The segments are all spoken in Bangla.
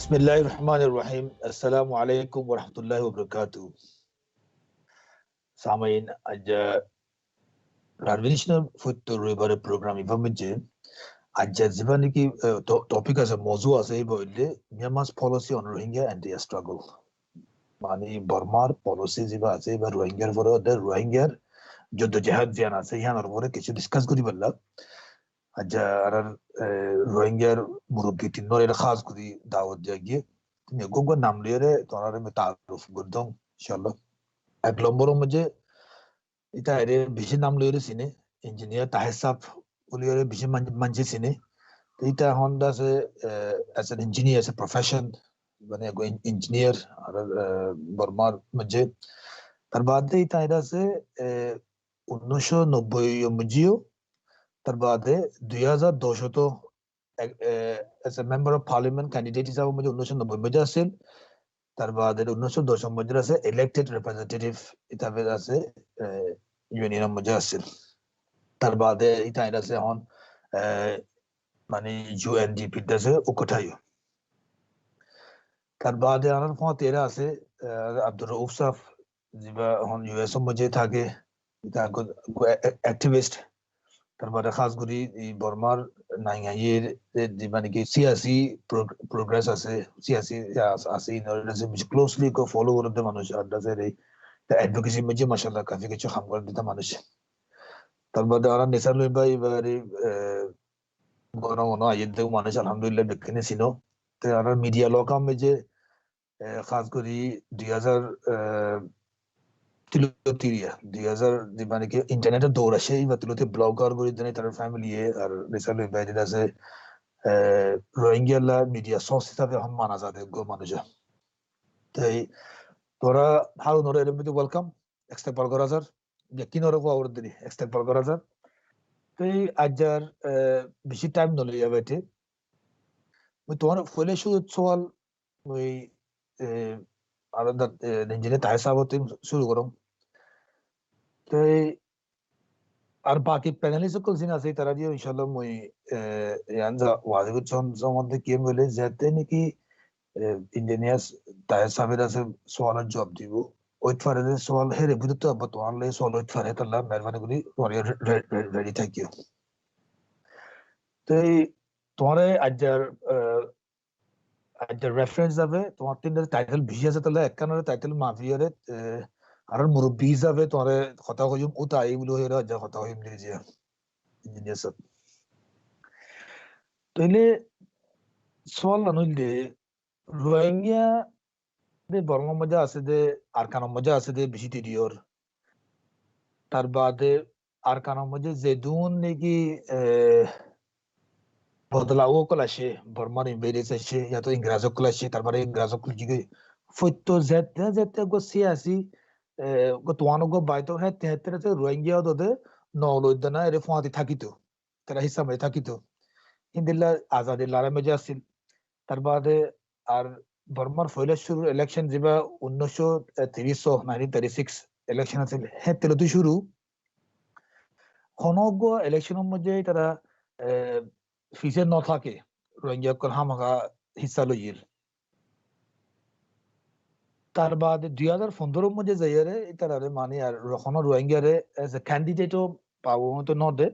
बिस्मिल्लाहिर्रहमानिर्रहीम अस्सलामु अलैकुम वरहमतुल्लाहि वबरकातुहू सामईन आज राजविनिशनर फुट रिबारे प्रोग्राम इवमजे आज जिबानी की टॉपिक as a मौजू आसे बोले Myanmar's policy on Rohingya and their struggle मानी बर्मार पॉलिसी जिबा आसे बा रोहिंग्या फॉर द रोहिंग्या जो द जहाद जियान आसे यहाँ और बोले किसी डिस्कस करी बल्ला आज अरर रोहिंग्या मुरुब्बी तीनों एक खास करी दावत जाएगी तो गोगो नाम ले रहे तो अरर में तारुफ गुर्दों इंशाल्लाह अगलम्बरों मुझे इतना अरे बिशी नाम ले रहे सीने इंजीनियर ताहिसाब बोले अरे बिशी मंजे सीने तो इतना होंडा से as an engineer as a profession बने को इंजीनियर अरर बर्मार मुझे तरबादे इतना इधर से 1990 मुझियो तरबादे 2002 तो as a member of parliament candidate हिसाब मुझे 1990 में जासिल तरबादे 1902 मुझे से elected representative इतना वेदा से यूनियन मुझे जासिल तरबादे इतना इधर से हों माने UNDP इधर से उकठायो तरबादे आनंद फों तेरा से अब्दुल रऊफ साहब जिबा हों US मुझे था के इतना को एक्टिविस्ट तरबादे खास गुरी बर्मार नाइंगा ये जिबानी की सियासी प्रोग्रेस आसे सियासी आसे इन से मुझे क्लोजली को फॉलो कर रहे मानुष आदर से रही तो एडवोकेसी मुझे माशाल्लाह काफी कुछ काम कर देता मानुष तरबादे आरा निसार लोग भाई बारी गोना ये तो मानुष अल्हम्दुलिल्लाह बिकने सिनो तो आरा मीडिया लोका मुझे खास गुरी 2000 तिलोतिरिया 2000 जिबानी के इंटरनेट दौर है ये तिलोते ब्लॉगर गुरी दने तरह फैमिली है और रिसर्च में बैठे जैसे रोहिंग्या ला मीडिया सोर्स हिसाब से हम माना जाते हैं गो मानुजा तो तोरा हाउ नोरे एलिमेंट वेलकम एक्सटेक पालगोरा सर यकीन और को और दिन एक्सटेक पालगोरा सर तो आजार बिशी टाइम नोले या बैठे मैं तुम्हारे फुले शू सवाल मैं आरंभ इंजीनियर ताहिसाब होते शुरू करूँ तो और बाकी पैनलिस्ट को जिन ऐसे तरह दियो इंशाल्लाह मुझे यांजा वाजिब चंद किए मिले जाते हैं कि इंजीनियर्स ताहिसाब से सवाल जवाब दी वो इतफारे सवाल है रेबुद तो अब तो आन ले सवाल इतफारे तो अल्लाह मेहरबानी करी तुम्हारे रेडी थैंक यू तो तुम्हारे आज रेफरेंस अवे तुम्हारे तीन टाइटल भी ऐसे तो ले एक का टाइटल माफिया रे अरन मुरुब्बी अवे तुम्हारे खता को यूं उताई बोलो है राजा खता को यूं लीजिए इंजीनियर सब तो इले सवाल अनुल दे रोहिंग्या दे बर्मा मजा आसे दे आरकाना मजा आसे दे बिशी टीडियोर तरबादे आरकाना मजा ज़ेदून ने की बदलावों को लाशे बर्मा इन्वेडे से या तो इंग्रजों को लाशे तरबादे इंग्रजों को जिगे फुट्टो ज़ेते को सियासी को तुआनो को बाइटो है तेहत्तर से रोहिंग्या तो दे नौलो इतना रिफॉर्म था की तो तेरा हिस्सा में था की तो इंदिल्ला आज़ादी लारा में जासिल तरबादे आर बर्मार फैले शुरू इलेक्शन जिबा 1936 इलेक्शन আছে হে তেলতে শুরু খনগো ইলেকশন মধ্যে তারা ফিসে ন থাকে রোহিঙ্গা কল হামাগা হিস্সা লইল তার বাদ 2015 মধ্যে যাইরে তারা মানে আর রখনো রোহিঙ্গারে এজ এ ক্যান্ডিডেটও পাবো তো ন দে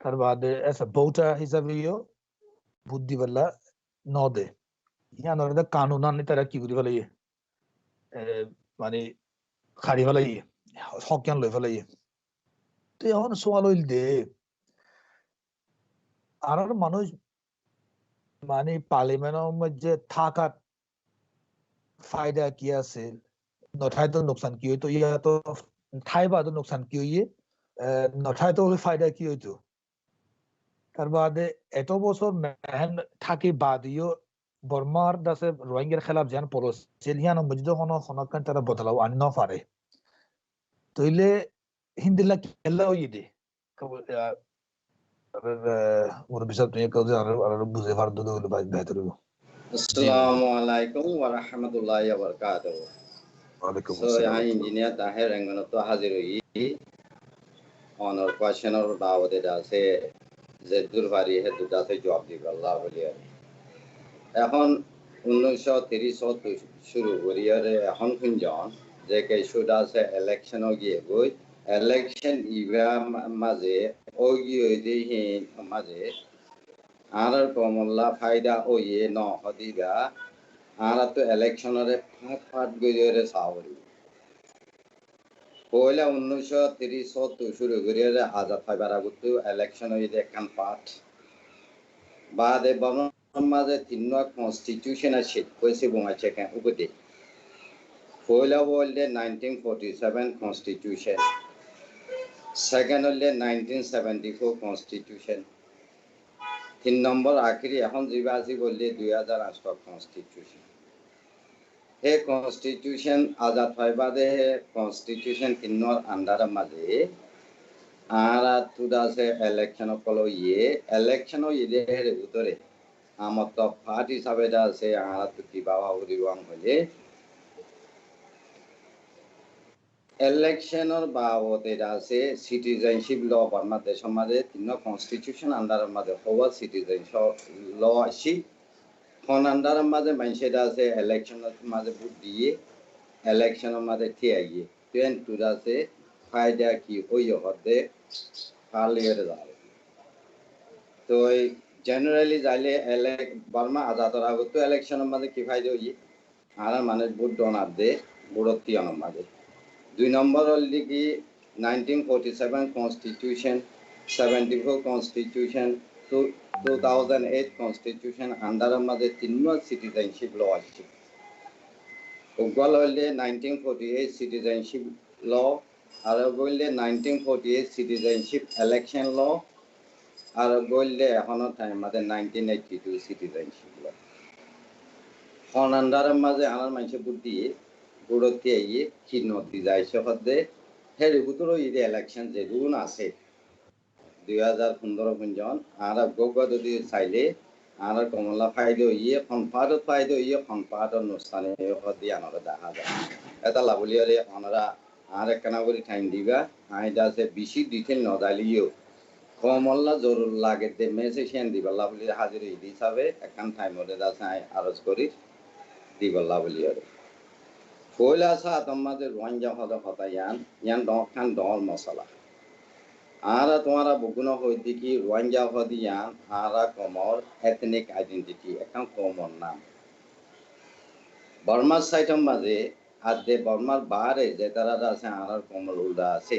তার বাদ এজ এ ভোটার হিসাবেও বুদ্ধি বলা ন দে ইয়া নরদা কানুন আনি তারা কি করি ফেলাই মানে খারি ফেলাই হকিয়ান লই ফেলাই তো এখন সোয়াল হইল দে আর মানুষ মানে পার্লিমেন্টের মধ্যে থাকার ফায়দা কি আছে নঠাই তো নুকসান কি হইতো ইয়া তো ঠাই বাদ নুকসান কি হইয়ে নঠাই তো ফায়দা কি হইতো তার বাদে এত বছর মেহন থাকি বাদিও বর্মার দাসে রোহিঙ্গার খেলাফ যেন পলিসি হিয়ান মজদ হনো হনকান তারা বদলাও আনি ন পারে তইলে হিন্দিলা কেলা হইয়ে দে मुरब्बी साहब तुम्हें कहो अरब बुझे फर्द दो भाई बेहतर हो अस्सलामु अलैकुम व रहमतुल्लाहि व बरकातहू वालेकुम सो यहाँ इंजीनियर ताहिर रंगन तो हाजिर हुई ऑन और क्वेश्चन और दावत दासे जेदुर बारी है दुदा से जवाब दी अल्लाह বলি এখন 1930 শুরু করিয়ারে এখন খুঁজন যে কেসুটা আছে ইলেকশন গিয়ে গই ইলেকশন ইভা মাঝে ও গিয়ে মাঝে আর কমলা ফায়দা ও ইয়ে ন হদিবা আর তো ইলেকশনরে ফাট গইরে সাওরি পয়লা 1930 শুরু করিয়ারে আজাদ ফাইবার আগতো ইলেকশন হইতে একখান পাঠ বাদে মাঝে তিন কনস্টিটিউশন আছে কইছে বমাইছে কেন উপদে পয়লা বললে 1947 কনস্টিটিউশন সেকেন্ড হলে 1974 কনস্টিটিউশন 3 নম্বর আখরি এখন জিবা আছে বললে 2008 কনস্টিটিউশন হে কনস্টিটিউশন আজাদ ফাইবাদে কনস্টিটিউশন তিনর আন্ডার মাঝে আর তুদা আছে ইলেকশন কলো ইয়ে ইলেকশন ইদের ভিতরে আমার তো পার্ট হিসাবে আছে আর তো কি বাবা উরিওয়াং হলে ইলেকশনের বাবদে আছে সিটিজেনশিপ ল বাংলাদেশ সমাজে তিন কনস্টিটিউশন আন্ডারের মাঝে হওয়া সিটিজেনশিপ ল আসি খন আন্ডারের মাঝে মানুষের আছে ইলেকশনের মাঝে ভোট দিয়ে ইলেকশনের মাঝে থিয়ে গিয়ে ট্রেন টুর আছে ফায়দা কি ওই হতে পালিয়ে যাবে তো জেনারেলি যাইলে বার্মা আজাদর আগত ইলেকশনের মাঝে কি ফায়দা হই আর মানে ভোট ডনার দে ভোটতিয়ানোর মাঝে 2 নম্বর হল কি 1947 কনস্টিটিউশন 74 কনস্টিটিউশন 2008 কনস্টিটিউশন আন্ডারের মাঝে তিন সিটিজেনশিপ ল আছে উগল হলে 1948 সিটিজেনশিপ ল আর বললে 1948 সিটিজেনশিপ ইলেকশন ল আর বললে এখনো টাইম মাঝে 1982 সিটিজেনশিপ ল খন আন্ডারের মাঝে আমার মানুষের বুদ্ধি বুড়তি আইয়ে কি নদী যায় সহদে হের ভিতরে ইদে ইলেকশন যে রুন আছে 2015 পর্যন্ত আর গোগা যদি চাইলে আর কমলা ফায়দা ইয়ে খন পাহাড় অনুষ্ঠানে হদি আনারা দেখা যায় এটা লাভলিয়ারে আনারা আর একখানা করে টাইম দিবা আইদা আছে বেশি ডিটেল নদালিও কমলা জরুর লাগে দে মেসেজ দিবা লাভলি হাজির হিসাবে একখান টাইম ওদের আছে আরজ করি দিবা লাভলিয়ারে পয়লা সাত আমাদের রোহিঙ্গা হতা ইয়ান খান ডল মশলা আর তোমারা বগুনা হইতে কি রোহিঙ্গা হদি ইয়ান আর কমর এথনিক আইডেন্টিটি এখন কমন নাম বর্মার সাইটের মাঝে আর যে বর্মার বাহারে যে তারা আছে আর কমল উল্ডা আছে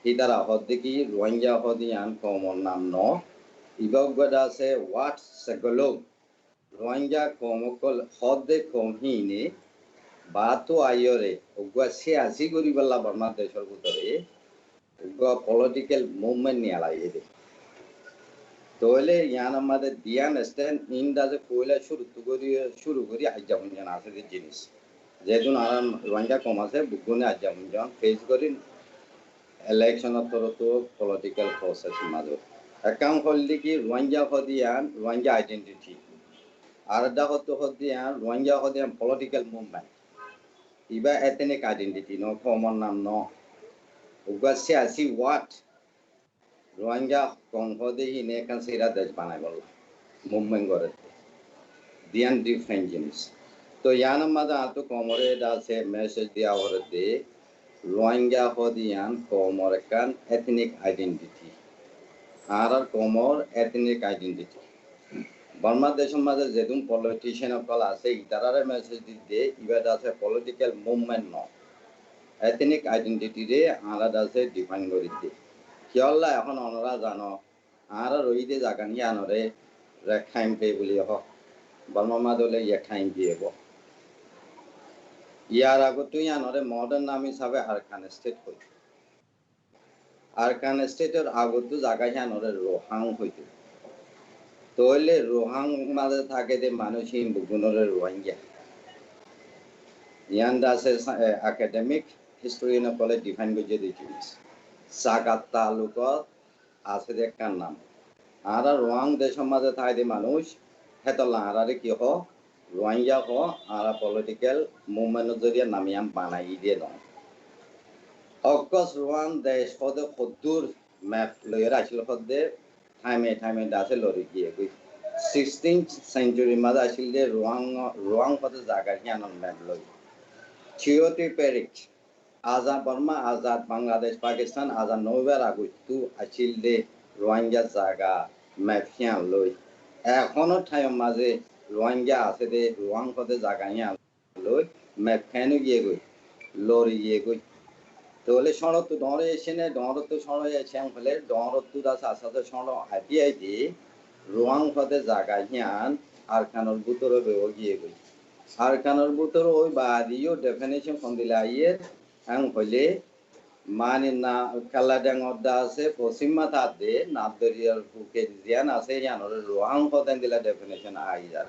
এই তারা হদি কি রোহিঙ্গা হদি ইয়ান কমন নাম ন ইবাগা আছে হোয়াট সেগলোগ রোহিঙ্গা কমকল হদে কমহিনে বাতো আইরে ওগুয়া সে আসি করি বললা বাংলাদেশের ভিতরে ওগুয়া পলিটিক্যাল মুভমেন্ট নিয়ে লাগিয়ে দে তাহলে ইয়ান আমাদের দিয়ান স্ট্যান্ড ইন্দাজে পয়লা শুরু করি আজ্জামুঞ্জন আছে যে জিনিস যেহেতু আরাম রোহিঙ্গা কম আছে বুকুনে আজ্জামুঞ্জন ফেস করি ইলেকশনের তরফ পলিটিক্যাল প্রসেস মাঝে একাউন্ট হলদি কি Rohingya হদিয়ান Rohingya identity R the হদিয়ান Rohingya হদিয়ান political movement Iba ethnic identity no common nam no ugasi asi what rohingya konghode hine kan sira desh banai bolla movement gore dian different jinis to yana mada ato komore da se message dia horte rohingya hodian komore kan ethnic identity arar komor ethnic identity বাংলাদেশের মাঝে যেদিন পলিটিশিয়ান সকল আছে ইতারারে মেসেজ দিতে ইবাদ আছে পলিটিক্যাল মুভমেন্ট ন এথনিক আইডেন্টিটি রে আলাদা আছে ডিফাইন করে দিতে কিয়ল্লা এখন অনরা জানো আর রইতে জাগা নিয়ে আনরে রেখাইম পে বলি হোক বর্মা দলে ইয়েখাইম দিয়েব ইয়ার আগতো আনরে মডার্ন নাম হিসাবে আরকান স্টেট হইত আরকান স্টেটের আগতো জাগা আনরে রোহাং হইত তাহলে রোহাং মাঝে থাকে যে মানুষ বুগুনরে রোহিঙ্গা ইয়ান আছে একাডেমিক হিস্টোরিয়ান কলে ডিফাইন করে দিয়ে জিনিস সাগাত তালুক আছে দেখার নাম আর রোহাং দেশের মাঝে থাকে মানুষ হেতলা আর কি হ রোহিঙ্গা হ আর পলিটিক্যাল মুভমেন্টের জরিয়া নামিয়াম বানাই দিয়ে নয় অকস রোহাং দেশ হদে সদ্দুর ম্যাপ লইয়ে রাখছিল হদে টাইমে আছে লড়ি গিয়ে গই 16th century মাঝে আসলে রোয়াং হতে জায়গা হিয়ানোর ম্যাপ লই থিওটি পেরিক আজাদ বর্মা আজাদ বাংলাদেশ পাকিস্তান আজাদ নৌবার আগুতু আসলে রোহিঙ্গা জায়গা ম্যাপ হিয়ান লই এখনো ঠাইম মাঝে রোহিঙ্গা আছে দে রোয়াং হতে জায়গা হিয়ান লই ম্যাপ ফ্যানও গিয়ে গই লরি গিয়ে গই তাহলে সড়ক তো ডরে এসে নে ডর তো সড়ক এসে হলে ডর তো দাস আসাতে সড়ক হাঁটি আইতি রোয়াং হতে জায়গা হিয়ান আর কানোর ভিতরে গিয়ে গই আর কানোর ভিতরে ওই বাদিও ডেফিনেশন কোন দিলা ইয়ে আং হলে মানে না কালা ডাঙর দা আছে পশ্চিম মাথা দে নাদরিয়ার বুকে জিয়ান আছে ইয়ানোর রোয়াং হতে দিলা ডেফিনেশন আই যার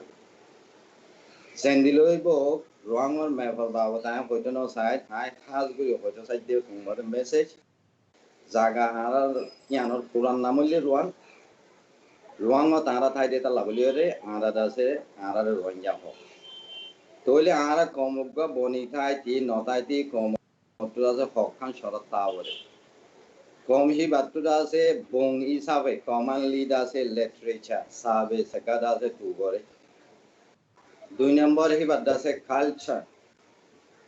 সেন্দিলই বক রোয়াংর ম্যাপর বাবদ আয় হয়তো ন সাইড আয় খাস গুলি হয়তো সাইড দিয়ে তোমার মেসেজ জায়গা হারার ইয়ানোর পুরান নাম হইলে রোয়াং তারা ঠাই দিয়ে তালা বলি রে আরা আছে আরারে রোহিঙ্গা হোক তইলে আরা কমগ্য বনি খাই তি নতাই তি কম আছে হকখান শরৎ তাওরে কম হি বাতুরা আছে বং হিসাবে কমান লিড আছে লিটারেচার সাবে সেকাদা আছে টু করে 2 নম্বর হি বাদ আছে কালচার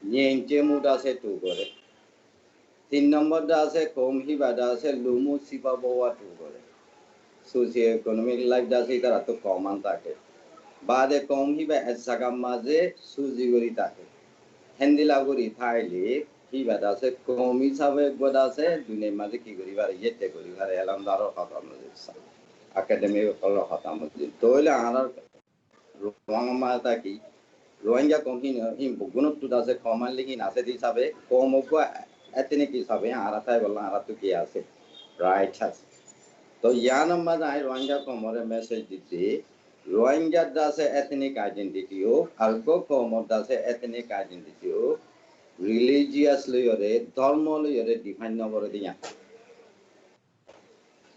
নিয়েঞ্চে মুড আছে টু করে 3 নম্বর দা আছে কম হি বাদ আছে লুমু সিপা বওয়া টু করে সোশিও ইকোনমিক লাইফ দা আছে তারা তো কমান থাকে বাদে কম হি বা জায়গা মাঝে সুজি গরি থাকে হেন্দিলাগুড়ি থাইলে কি বাদ আছে কম হিসাবে বাদ আছে দুনিয়ার মাঝে কি করিবার ইয়েতে করিবার এলাম দারো খতম একাডেমি হলো খতম তইলে আনার রোয়াং মাতা কি রোহিঙ্গা কম হিম বুগুনত আছে কমান লিখি আছে হিসাবে কম এতনিক হিসাবে আরা তাই বললাম আরা তো কি আছে রাইট আছে তো ইয়ান মাঝে আই রোহিঙ্গা কমরে মেসেজ দিতে রোহিঙ্গা আছে এথনিক আইডেন্টিটিও আর কমর আছে এথনিক আইডেন্টিটিও রিলিজিয়াস লয়রে ধর্ম লয়রে ডিফাইন নকরে দিয়া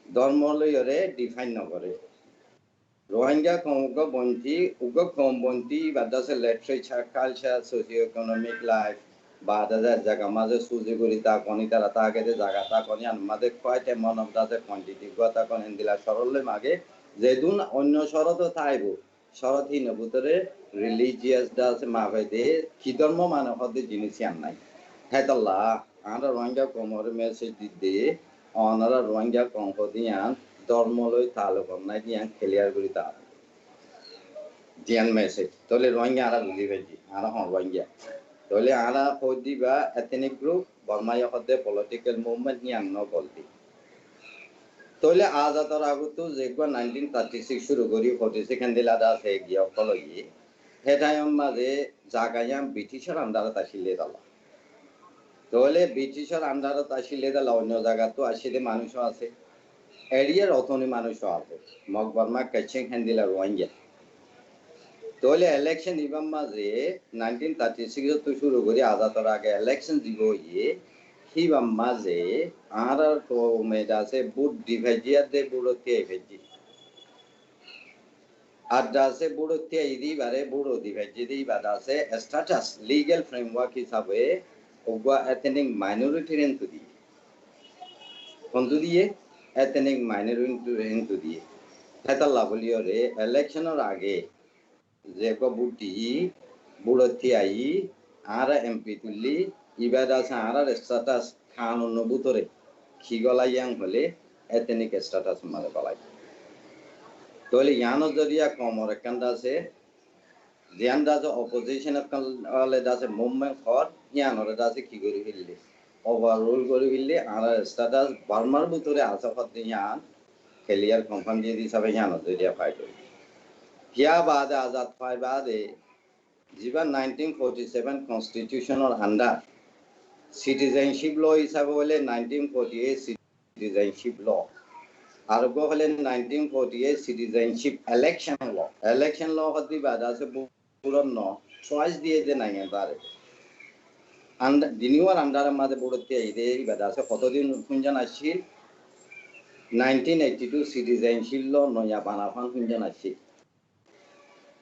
ধর্ম লয়রে ডিফাইন নকরে রোহিঙ্গা কমগ বন্তি উগ কম বন্তি বাদাসে literature culture socio economic life বাদাজা জায়গা মাঝে সুজি করি তা কনি তারা তাকে জায়গা তা কনি আর মাঝে কয়তে মনব দাসে কোয়ান্টিটি গতা কোন দিলা সরললে মাগে যেদুন অন্য শরত থাইব শরতহীন ভিতরে রিলিজিয়াস দা আছে মাভাইদে কি ধর্ম মানে হতে জিনিস আন নাই হেতাল্লা আমরা রোহিঙ্গা কমর মেসেজ দিতে অনারা রোহিঙ্গা কম দিয়ান ধর্ম লই তালুক নাই দিয়ান ক্লিয়ার করি তা দিয়ান মেসেজ তাহলে রোহিঙ্গা আরা বুঝি পাইছি আরা হন রোহিঙ্গা তাহলে আরা হদিবা এথনিক গ্রুপ বর্মায় হতে পলিটিক্যাল মুভমেন্ট নিয়ান ন বলতি তাহলে আজাদর আগত যেগুলো 1936 শুরু করি 46 দিলা দা আছে গিয়া কলই হেটায়ম মাঝে জাগায়াম ব্রিটিশের আন্ডারত আসিলে দালা তাহলে ব্রিটিশের আন্ডারত আসিলে দালা অন্য জায়গা তো আসিলে মানুষও আছে এরিয়ার অথনি মানুষও আছে মগ বর্মা কাচিং হ্যান্ডিলা রোহিঙ্গা তাহলে ইলেকশন ইবাম মাঝে 1936 তো শুরু করি আজাদর আগে ইলেকশন দিব ইয়ে হিবাম মাঝে আর কমেদা আছে বুট ডিভাইজিয়া দে বুড়তে ভেজি আর দাসে বুড়তে ইদি বারে বুড়ো ডিভাইজি দি বাদাসে স্ট্যাটাস লিগ্যাল ফ্রেমওয়ার্ক হিসাবে ওগা এথনিক মাইনরিটি রেন্টু দিয়ে কোনটু দিয়ে এথনিক মাইনরিটি রেন্টু দিয়ে হেতাল্লা বলিও রে ইলেকশনের আগে যে বুটি বুড়তে আই আর এমপি তুললি ইবাদ আছে আর স্ট্যাটাস কানুন বুতরে খিগলাইয়াং হলে এথনিক স্ট্যাটাস মারে বলাই তাহলে ইয়ানো জরিয়া কমর একান্ডা আছে জিয়ানদা যে অপোজিশন কালে দাসে মুভমেন্ট হর ইয়ানরে দাসে কি করি ফেললে ওভাররোল করে ফেললে আর স্ট্যাটাস বার্মার ভিতরে আসা হতে ইয়ান ক্লিয়ার কনফার্ম দিয়ে হিসাবে ইয়ানো জরিয়া ফাইট কিয়া বাদে আজাদ ফাই বাদে জীবন 1947 কনস্টিটিউশনের আন্ডার সিটিজেনশিপ ল হিসাবে হলে 1948 সিটিজেনশিপ ল আর গো হলে 1948 সিটিজেনশিপ ইলেকশন ল হতে বাদ আছে পুরন চয়েস দিয়ে যে নাই তারে দিনিওয়ার আন্ডারের মাঝে বুড়তে ইদে বাদ আছে কতদিন খুঁজান আসছিল 1982 সিটিজেনশিপ ল নয়া বানাফান খুঁজান আসছিল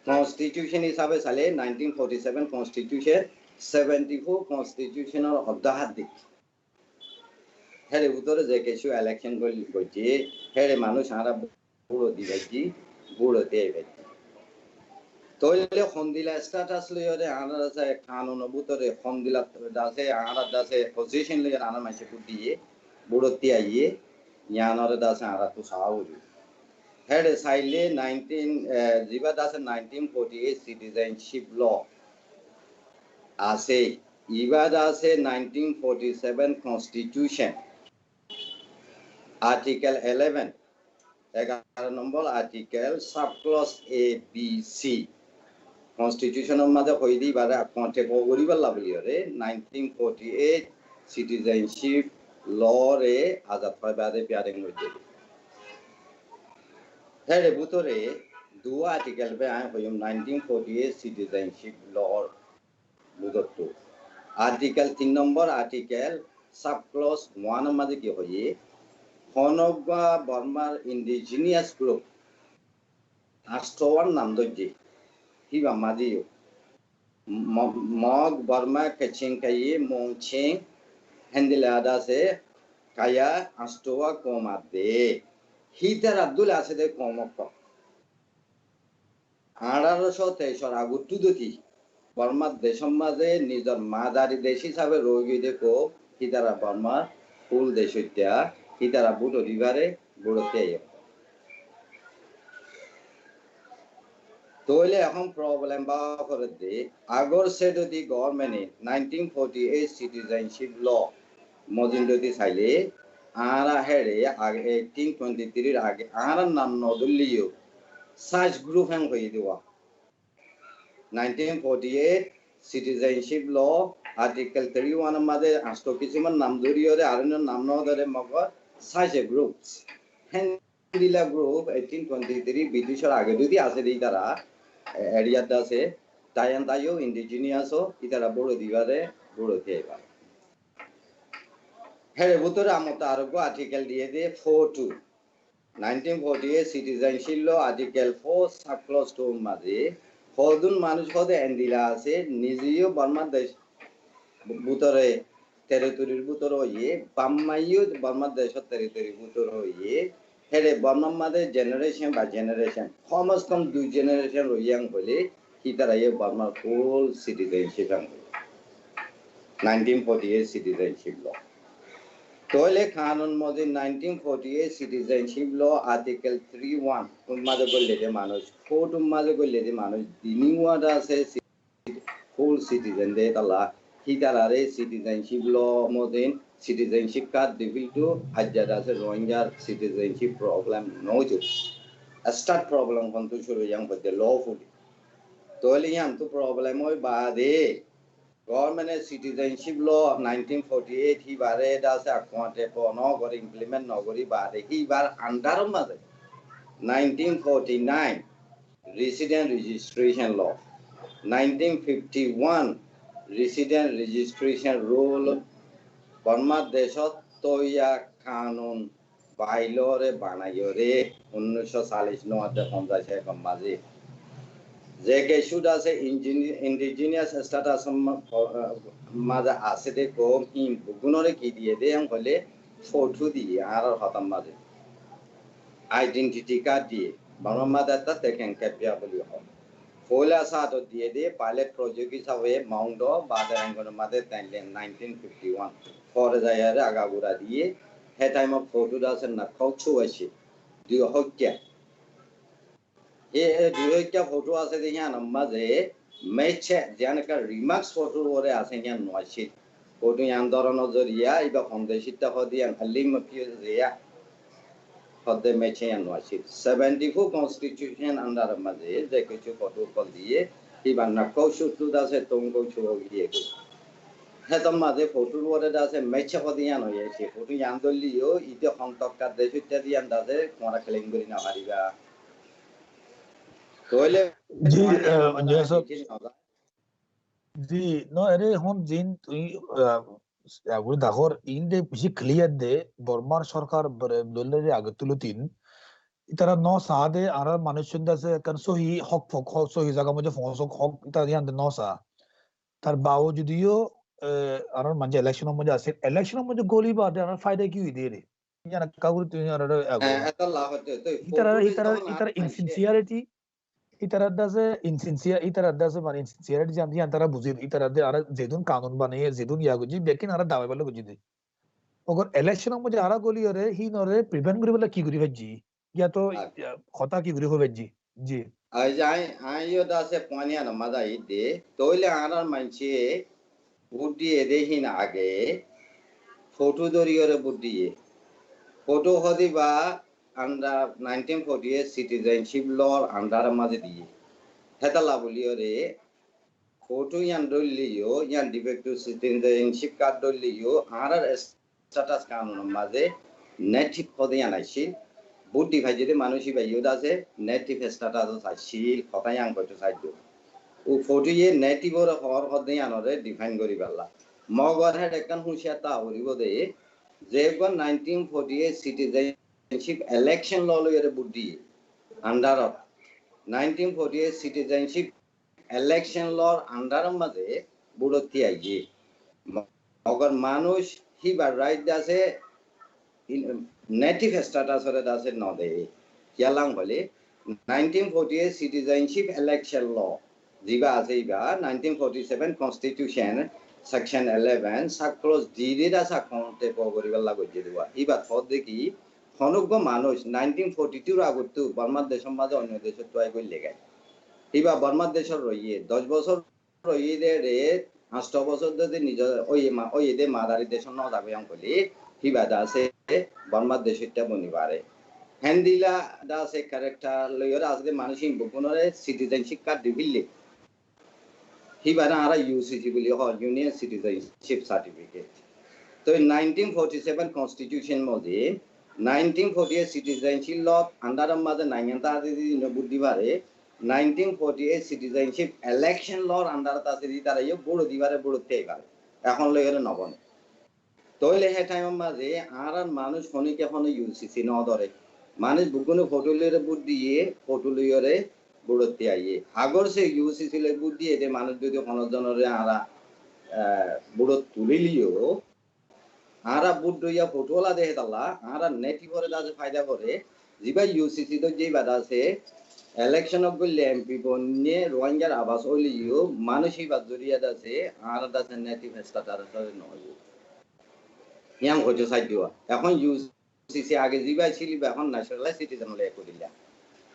কনস্টিটিউশন হিসাবে সালে 1947 কনস্টিটিউশন 74 কনস্টিটিউশনের অর্ধাধিক হেরে উত্তরে যে কিছু ইলেকশন করছে হেরে মানুষ আরা বুড়ো দিবাইছি বুড়োতে তইলে খন্দিলা স্ট্যাটাস লইরে আনার আছে কানুন বুতরে খন্দিলা দাসে আনার দাসে পজিশন লইরে আনার মাইছে দিয়ে বুড়োতে আইয়ে ইয়ানরে দাসে আরা তো সাউরি হেড সাইলে 19 জিবা দাসে 1948 সিটিজেনশিপ ল আছে ইবা দাসে 1947 constitution article 11 11 number article sub clause A B C কনস্টিটিউশনের মাঝে হই দি বারে কন্টে করিবার লাভলিয়রে 1948 সিটিজেনশিপ ল রে আজাদ হয় বাদে পিয়ারিং লইতে হেরে বুতরে দু আর্টিকেল বে আই হইম 1948 সিটিজেনশিপ ল বুতত আর্টিকেল 3 নম্বর আর্টিকেল সাব ক্লজ 1 মাঝে কি হই হনগা বর্মার ইন্ডিজিনিয়াস গ্রুপ আষ্টওয়ান নাম দজি hiba madiyo mog barma kaching kayi mongching hendilada se kaya astowa komade hitar abdul asede komokko 1823 August দুতি বর্মার Deschamps মাঝে নিজর মাদারি দেশ হিসাবে রোগী দেখো হিতারা বর্মার ফুল দেশ হইতা হিতারা বুটো রিভারে বুড়োতে তইলে এখন প্রবলেম বা করে দে আগর সে যদি গভর্নমেন্টে 1948 সিটিজেনশিপ ল মজিন যদি চাইলে আরা হেরে আগে 1823 এর আগে আরা নাম নদলিও সার্চ গ্রুপ হ্যাং হয়ে দেওয়া 1948 সিটিজেনশিপ ল আর্টিকেল 31 এর মধ্যে আsto কিছুমান নাম ধরিয়রে আর নাম ন ধরে মগর সার্চ গ্রুপস হ্যান্ডিলা গ্রুপ 1823 ব্রিটিশের আগে যদি আছে দেই তারা এরিয়া আছে তাইন তাইও ইন্ডিজিনিয়াস ও ইতারা বড় দিবারে বড় থেবা হেরে বুতরে আমতা আরোগ্য আর্টিকেল দিয়ে দে 42 1948 সিটিজেনশিপ ল আর্টিকেল 4 সাব ক্লজ 2 মাঝে হদুন মানুষ হদে এন্ডিলা আছে নিজেও বর্মা দেশ বুতরে টেরিটরির বুতর হইয়ে বাম্মাইও বর্মা দেশের টেরিটরি বুতর হইয়ে হেরে বর্মা মাঝে জেনারেশন বা জেনারেশন কমস কম 2 জেনারেশন রইয়াং বলে হিতারাইয়ে বর্মা ফুল সিটিজেনশিপ আং 1948 সিটিজেনশিপ ল তইলে কানুন মধ্যে 1948 সিটিজেনশিপ ল আর্টিকেল 31 মাঝে গলে যে মানুষ ফোর্ট মাঝে গলে যে মানুষ দিনিওয়াটা আছে ফুল সিটিজেন দে তালা হিতারারে সিটিজেনশিপ ল মধ্যে সিটিজেনশিপ কার্ড ডিভিল টু আজ্জাদ আছে রোহিঙ্গার citizenship problem Naju start problem কন্তু শুরু ইয়াং বদে লফুলি তইলে ইয়াং তো প্রবলেম হই বাদে গভর্নমেন্ট সিটিজেনশিপ ল 1948 হি বারে দাসে আকোয়াতে পনো করে ইমপ্লিমেন্ট নগরি বাদে হি বার আন্ডার মাঝে 1949 রেসিডেন্ট রেজিস্ট্রেশন ল 1951 রেসিডেন্ট রেজিস্ট্রেশন রুল বর্মা দেশত তৈয়া কানুন বাইলরে বানাইরে 1940 নতে 50 কম মাঝে যে কেসুদ আছে ইন্ডিজিনিয়াস স্ট্যাটাস মাঝে আছে দে কম হিম গুণরে কি দিয়ে দে হলে ফটো দিয়ে আর হতাম মাঝে আইডেন্টিটি কার্ড দিয়ে বাংলা মাঝে তা দেখেন ক্যাপিয়া বলি হয় ফলে সাথ দিয়ে দে পাইলট প্রজেক্ট হিসাবে মাউন্ট বাদারাঙ্গন মাঝে তাইলেন 1951 ফরে যায় আগাগুড়া দিয়ে হে টাইম অফ ফটো আছে না কৌছো আছে দুই হত্যা এ দুইটা ফটো আছে দেখা মাঝে মেছে জানকা রিমার্কস ফটো ওরে আছে জ্ঞান নয়ছে ফটো আন্দোলন জরিয়া ইবা ফন্দেশিতা হদিয়ান খালি মপিয়ে জিয়া হদে মেছে নয়ছে 74 কনস্টিটিউশন আন্ডার মাঝে যে কিছু ফটো কল দিয়ে ইবা না কৌশু আছে তঙ্গো ছুও গিয়ে হেতম মাঝে ফটো ওরে আছে মেছে হদিয়ান হয়েছে ফটো আন্দোলিও ইতে হন্তকা দেশিতা দিয়ান দাদে কোরা ক্লেম করি না হারিবা जी जी no अरे हूँ जिन तुई वो दाखोर इन दे पिछे क्लियर दे बर्मार सरकार दोले दे आगे तुलो तीन इतना नौ सादे आरा मानुष्यंदा से कंसो ही हक सो ही जगह मुझे फोन सो हक इतना ध्यान दे नौ सा तार बावजूदियो आरा मंजे इलेक्शन मुझे आसे इलेक्शन मुझे गोली बात है आरा फायदा क्यों ही दे रहे yana kaguru tu yana ro ago এটা লাভ হতে তো ফটোতে যখন আর মানছে insincerity itara dase insincere itara dase man insincerity jam yan tara buzir itara de ara jedun kanun banaye jedun ya guji bekin ara dawe balo guji de ogar election mo jara goli ore hi nore prevent guri bala ki guri bajji ya to khota ki guri ho bajji ji I যাই আইও দাসে পনিয়া না মাদা ইদে তোইলে আর মানছে বুদ্ধি এদেহিন আগে ফটো দরিয়রে বুদ্ধি ফটো হদিবা আন্ডার 1948 সিটিজেনশিপ লর আন্ডার মাঝে দিয়ে হেতালা বলিওরে ফটো ইয়ান দলিও ইয়ান ডিফেক্টিভ সিটিজেনশিপ কার্ড দলিও আর স্ট্যাটাস কানুন মাঝে নেটিভ পদে আনাইছি বুদ্ধি ভাই যদি মানুষই ভাইও দাসে নেটিভ স্ট্যাটাস চাইছিল কথাই আং কইতো চাইতো ও ফটো ইয়ে নেটিভর হর পদে আনরে ডিফাইন করি পারলা মগর হেড একখান হুঁশিয়ার হরিব দে যে 1948 সিটিজেনশিপ ইলেকশন ল লইরে বুদ্ধি আন্ডার 1948 সিটিজেনশিপ ইলেকশন লর আন্ডার মাঝে বুড়তি আইজি মগর মানুষ হিবার রাইট দাসে নেটিভ স্ট্যাটাস হরে দাসে ন দে কিয়ালাং বলে 1948 সিটিজেনশিপ ইলেকশন ল জিবা আছে ইবা 1947 কনস্টিটিউশন সেকশন 11 সাক্রস ডিডি দাসা কোনতে পগরিবাল্লা গজে দিবা ইবা থদ দেখি খনগ্য মানুষ 1942 আগতু বার্মা দেশম মাঝে অন্য দেশে তয় কই লেগায় ইবা বার্মা দেশর রইয়ে 10 বছর রইয়ে দে রে 8 বছর যদি নিজ ওই দে মাদারি দেশ ন যাবে আম কইলি হিবা দাসে বার্মা দেশটা বনিবারে হ্যান্ডিলা দাসে ক্যারেক্টার লইরা আজকে মানুষই বকুনরে সিটিজেনশিপ কার্ড দিবিলে হিবারা আরা ইউসিসি বলি হ ইউনিয়ন সিটিজেনশিপ সার্টিফিকেট তো 1947 কনস্টিটিউশন মধ্যে 1948 সিটিজেনশিপ ল আন্ডার মাঝে নাইনতা দিদি বুদ্ধিবারে 1948 সিটিজেনশিপ ইলেকশন লর আন্ডার তাসে দি তারা ইয়ে বড় দিবারে বড় তেগার এখন লইরে নবন তোইলে হে টাইম মাঝে আর মানুষ ফোনে কেখন ইউসিসি ন ধরে মানুষ বুকুনে ফটো লইরে বুদ্ধি ফটো লইরে বুড়তে আইয়ে আগর সে ইউসিসি লে বুদ্ধি এতে মানুষ যদি কোনজনরে আরা বুড় তুলিলিও আরা বুদ্ধ ইয়া ফটোলা দেহে তালা আরা নেটিভরে দাসে ফায়দা করে জিবা ইউসিসি তো যেই বাদা আছে ইলেকশন অফ গলে এমপি বন্যে রোহিঙ্গার আবাস হইলিও মানুষই বাদ জড়িয়ে দাসে আর দাসে নেটিভ স্ট্যাটাস নয় ইয়াং হচ্ছে সাইড দিওয়া এখন ইউসিসি আগে জিবা ছিল এখন ন্যাশনাল সিটিজেন লে করিলা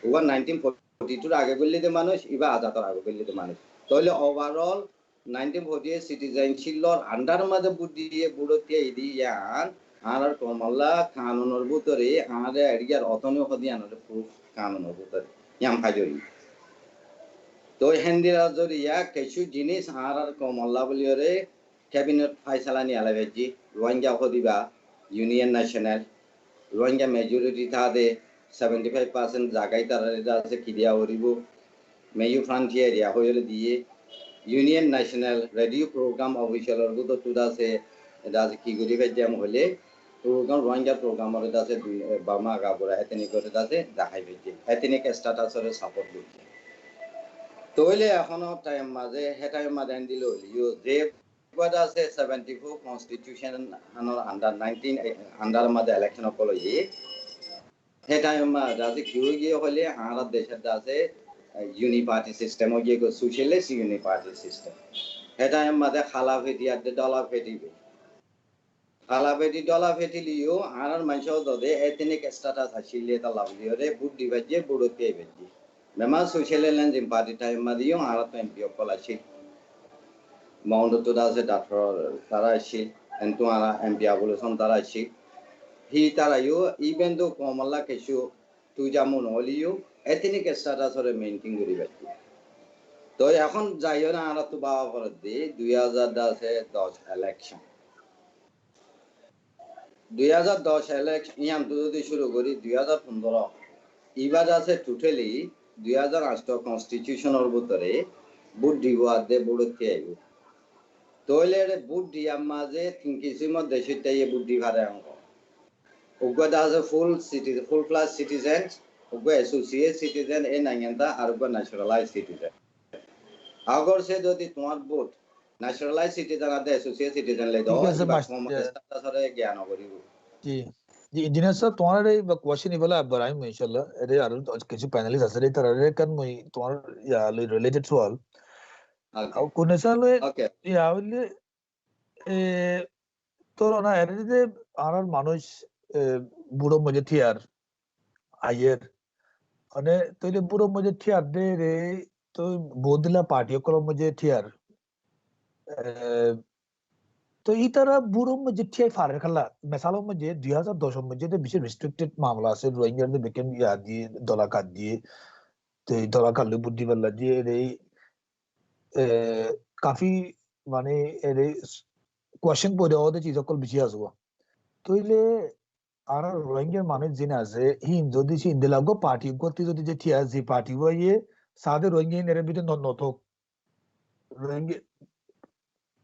ওয়ার 1942 আগে গলে দে মানুষ ইবা আজাতর আগে গলে দে মানুষ তাহলে ওভারঅল 1948 সিটিজেনশিপ লর আন্ডার মাঝে বুদ্ধি দিয়ে বুড়তে ইদি ইয়ান আর কমলা কানুনের ভিতরে আর এরিয়ার অতনীয় হদিয়ানের প্রুফ কানুনের ভিতরে ইয়াম ফাইজরি তো হেন্দিরা জরিয়া কিছু জিনিস আর কমলা বলিওরে ক্যাবিনেট ফাইসালা নি আলাবেজি রোহিঙ্গা হদিবা ইউনিয়ন ন্যাশনাল রোহিঙ্গা মেজরিটি থাদে 75% জায়গায় তারা আছে কিদিয়া হরিব মেয়ু ফ্রন্টিয়ার এরিয়া হইলে দিয়ে ইউনিয়ন ন্যাশনাল রেডিও প্রোগ্রাম অফিসিয়ালর গুতো তুদাসে দাসে কি গরি বেজাম হলে প্রোগ্রাম রোহিঙ্গা প্রোগ্রামরে দাসে বামা গাবরা এতনি করে দাসে দেখাই বেজে এতনিক স্ট্যাটাসরে সাপোর্ট দিচ্ছে তোইলে এখনো টাইম মাঝে হে টাইম মাঝে দিল ইউ যে বাদা আছে 74 কনস্টিটিউশন আন্ডার 19 আন্ডার মাঝে ইলেকশন কলই হে টাইম মাঝে দাসে কি গিয়ে হলে আর দেশের দাসে ইউনিপার্টি সিস্টেম ও গিয়ে সোশ্যালিস্ট ইউনিপার্টি সিস্টেম এটা আমাদের খালা ফেটি আর ডলা ফেটিবে খালা ফেটি ডলা ফেটিলিও আর মানুষ দে এথনিক স্ট্যাটাস আসিলে তা লাভ দিও রে বুদ্ধি বাজে বুড়তে বেজি মেমা সোশ্যালিস্ট পার্টি টাইম মাদিও আর তো এমপি কলাছি মাউন্ট তো দাসে ডাক্তার তারা আসি এন্টু আর এমপি আবুলসন তারা আসি হি তারাইও ইভেন তো কমলা কিছু তুই যেমন হলিও এথনিক স্ট্যাটাসরে মেইনটেইন করি বাকি তো এখন যাইও না আর তো বাবা করে দি 2010 ইলেকশন 2010 ইলেকশন ইয়াম তো যদি শুরু করি 2015 ইবার আছে টোটালি 2008 কনস্টিটিউশনের ভিতরে বুদ্ধি ওয়াদে বুড়তে আইব তোইলে বুদ্ধি মাঝে কিসিমত দেশটাই বুদ্ধি ভারে অঙ্ক উগদা আছে ফুল ক্লাস সিটিজেন উগ অ্যাসোসিয়েট সিটিজেন এ নাইনতা আর উগ ন্যাশনালাইজ সিটিজেন আগর সে যদি তোমার ভোট ন্যাশনালাইজ সিটিজেন আর অ্যাসোসিয়েট সিটিজেন লে দাও স্ট্যাটাসরে জ্ঞান করিব জি জি ইঞ্জিনিয়ার স্যার তোমার এই কোয়েশ্চেন ইবলা আবরাহিম ইনশাআল্লাহ এর আর কিছু প্যানেলিস্ট আছে তারা কান মই তোমার ইয়া রিলেটেড সোয়াল Okay. কোন সালে Okay. ইয়া হইলে এ তোর না এর যে আর মানুষ বুড়ো মজে থিয়ার আইয়ের মানে তইলে বুড়ো মজে থিয়ার দে রে তো বদলা পার্টি কলম মজে থিয়ার তো এই তারা বুড়ো মজে থিয়ার ফারের খালা মেসালো মজে 2010 মজে বেশি রেস্ট্রিক্টেড মামলা আছে রোহিঙ্গাদের বেকেন ইয়া দিয়ে দলাকাত দিয়ে তো এই দলাকাত বুদ্ধি পাল্লা দিয়ে এই কাফি মানে এর কোয়েশ্চেন পড়ে ওদের চিজ সকল বেশি আসবো তইলে আর রোহিঙ্গার মানুষ যিনি আছে হিন যদি সিন্দিলাগো পার্টি করতে যদি যে থিয়া যে পার্টি হইয়ে সাদে রোহিঙ্গা এর ভিতরে নথক রোহিঙ্গা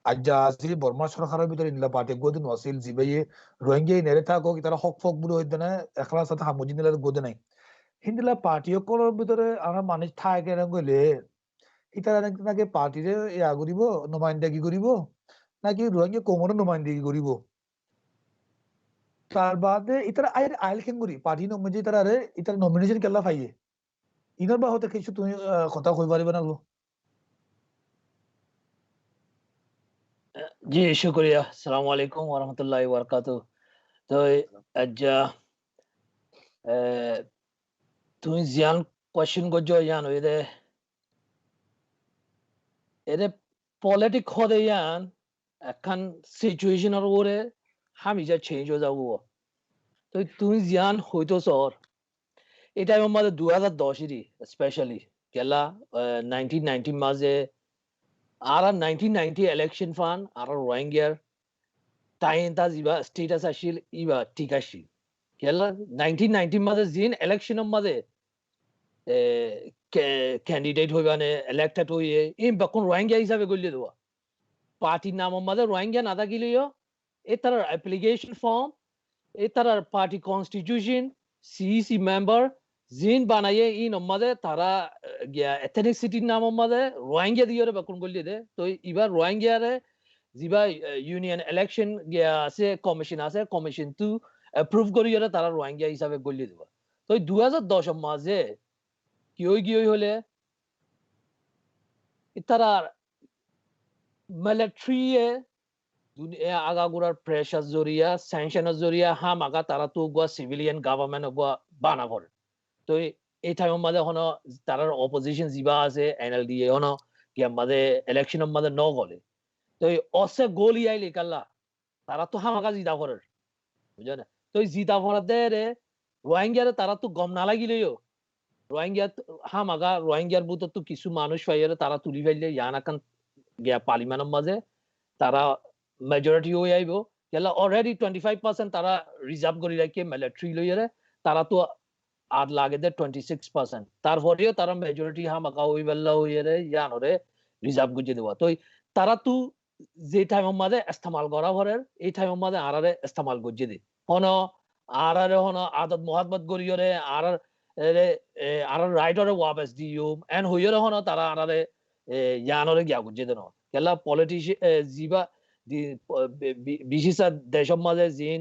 আজ্জা আছে বর্মা সরকারের ভিতরে ইনলা পার্টি গদিন ওয়াসিল জিবাইয়ে রোহিঙ্গা নেরে থাকো কি তারা হক ফক বুড়ো হইতে না একলা সাথে হামুজি নিলার গদে নাই হিন্দিলা পার্টি কলর ভিতরে আমরা মানুষ থাকে না গলে ইতারা নাকি পার্টিরে ইয়া করিব নুমাইন্দাগি করিব নাকি রোহিঙ্গা কোমরের নুমাইন্দাগি করিব তার বাদে ইতারা আইল আইল খেঙ্গুরি পার্টি নমজি ইতারা রে ইতারা নমিনেশন কেলা পাইয়ে ইনার বা হতে কিছু তুমি কথা কই পারিবে না জি শুক্রিয়া আসসালামু আলাইকুম ওয়া রাহমাতুল্লাহি ওয়া বারাকাতুহু তো আজ্জা তুমি জিয়ান কোশ্চেন গজো ইয়ান এদে পলিটিক হদে ইয়ান এখন সিচুয়েশনের ওরে হামি যা চেঞ্জ হয়ে যাবো তো তুমি জিয়ান হইতো সর এটা আমাদের 2010 এরই স্পেশালি গেলা 1990 মাঝে আর 1990 ইলেকশন ফান আর রোহিঙ্গার টাইম তা জিবা স্টেটাস আসিল ইবা ঠিক আসিল গেলা 1990 মাঝে জিন ইলেকশনের মাঝে ক্যান্ডিডেট হইবানে ইলেক্টেড হইয়ে ইম বাকুন রোহিঙ্গা হিসাবে গলিয়ে দেওয়া পার্টির নাম মাঝে রোহিঙ্গা না থাকিলেও এ তার অ্যাপ্লিকেশন ফর্ম এ তার পার্টি কনস্টিটিউশন সিইসি মেম্বার জিন বানাইয়ে ই নমাদে তারা গিয়া এথনিসিটির নাম মাঝে রোহিঙ্গা দিয়ে বাকুন গলিয়ে দে তো এবার রোহিঙ্গারে জিবা ইউনিয়ন ইলেকশন গিয়া আছে কমিশন টু অ্যাপ্রুভ করিয়ে তারা রোহিঙ্গা হিসাবে গলিয়ে দেওয়া তো 2010 মাঝে কি হলে তারা মিলিটারি আগাগোড়ার প্রেশার জরিয়া স্যাংশনের জরিয়া হাম আগা তারা তো গোয়া সিভিলিয়ান গভর্নমেন্ট গোয়া বানা করে তো এই টাইমের মাঝে হনো তারার অপোজিশন জিবা আছে এনএলডি হনো কি আমাদের ইলেকশনের মাঝে ন গলে তো অসে গোলি আইলে কাল্লা তারা তো হাম আগা জিতা করে বুঝে না তো জিতা ভরাতে রে রোহিঙ্গারে তারা তো গম না লাগিলেও রোহিঙ্গা হামাগা রোহিঙ্গার বুত তো কিছু মানুষ পাইয়ারে তারা তুলি ফেললে ইয়ানাকান গিয়া পার্লিমেন্টের মাঝে তারা মেজরিটি হয়ে আইব গেলা অলরেডি 25% তারা রিজার্ভ করে রাখে মিলিটারি লইয়ারে তারা তো আর লাগে দে 26% তারপরেও তারা মেজরিটি হামাগা হই বেল্লা হইয়ারে ইয়ানরে রিজার্ভ গুজে দেওয়া তো তারা তো যে টাইমের মাঝে ইস্তেমাল করা ভরের এই টাইমের মাঝে আরারে ইস্তেমাল গুজে দি হন আরারে হন আদত মোহাম্মদ গরিয়রে আর রাইটরে ওয়াবেস দিউম এন হইয়রে হন তারা আরারে ইয়ানরে গিয়া গুজে দেন কেলা পলিটিশিয়ান জিবা বিশেষ দেশের মাঝে জিন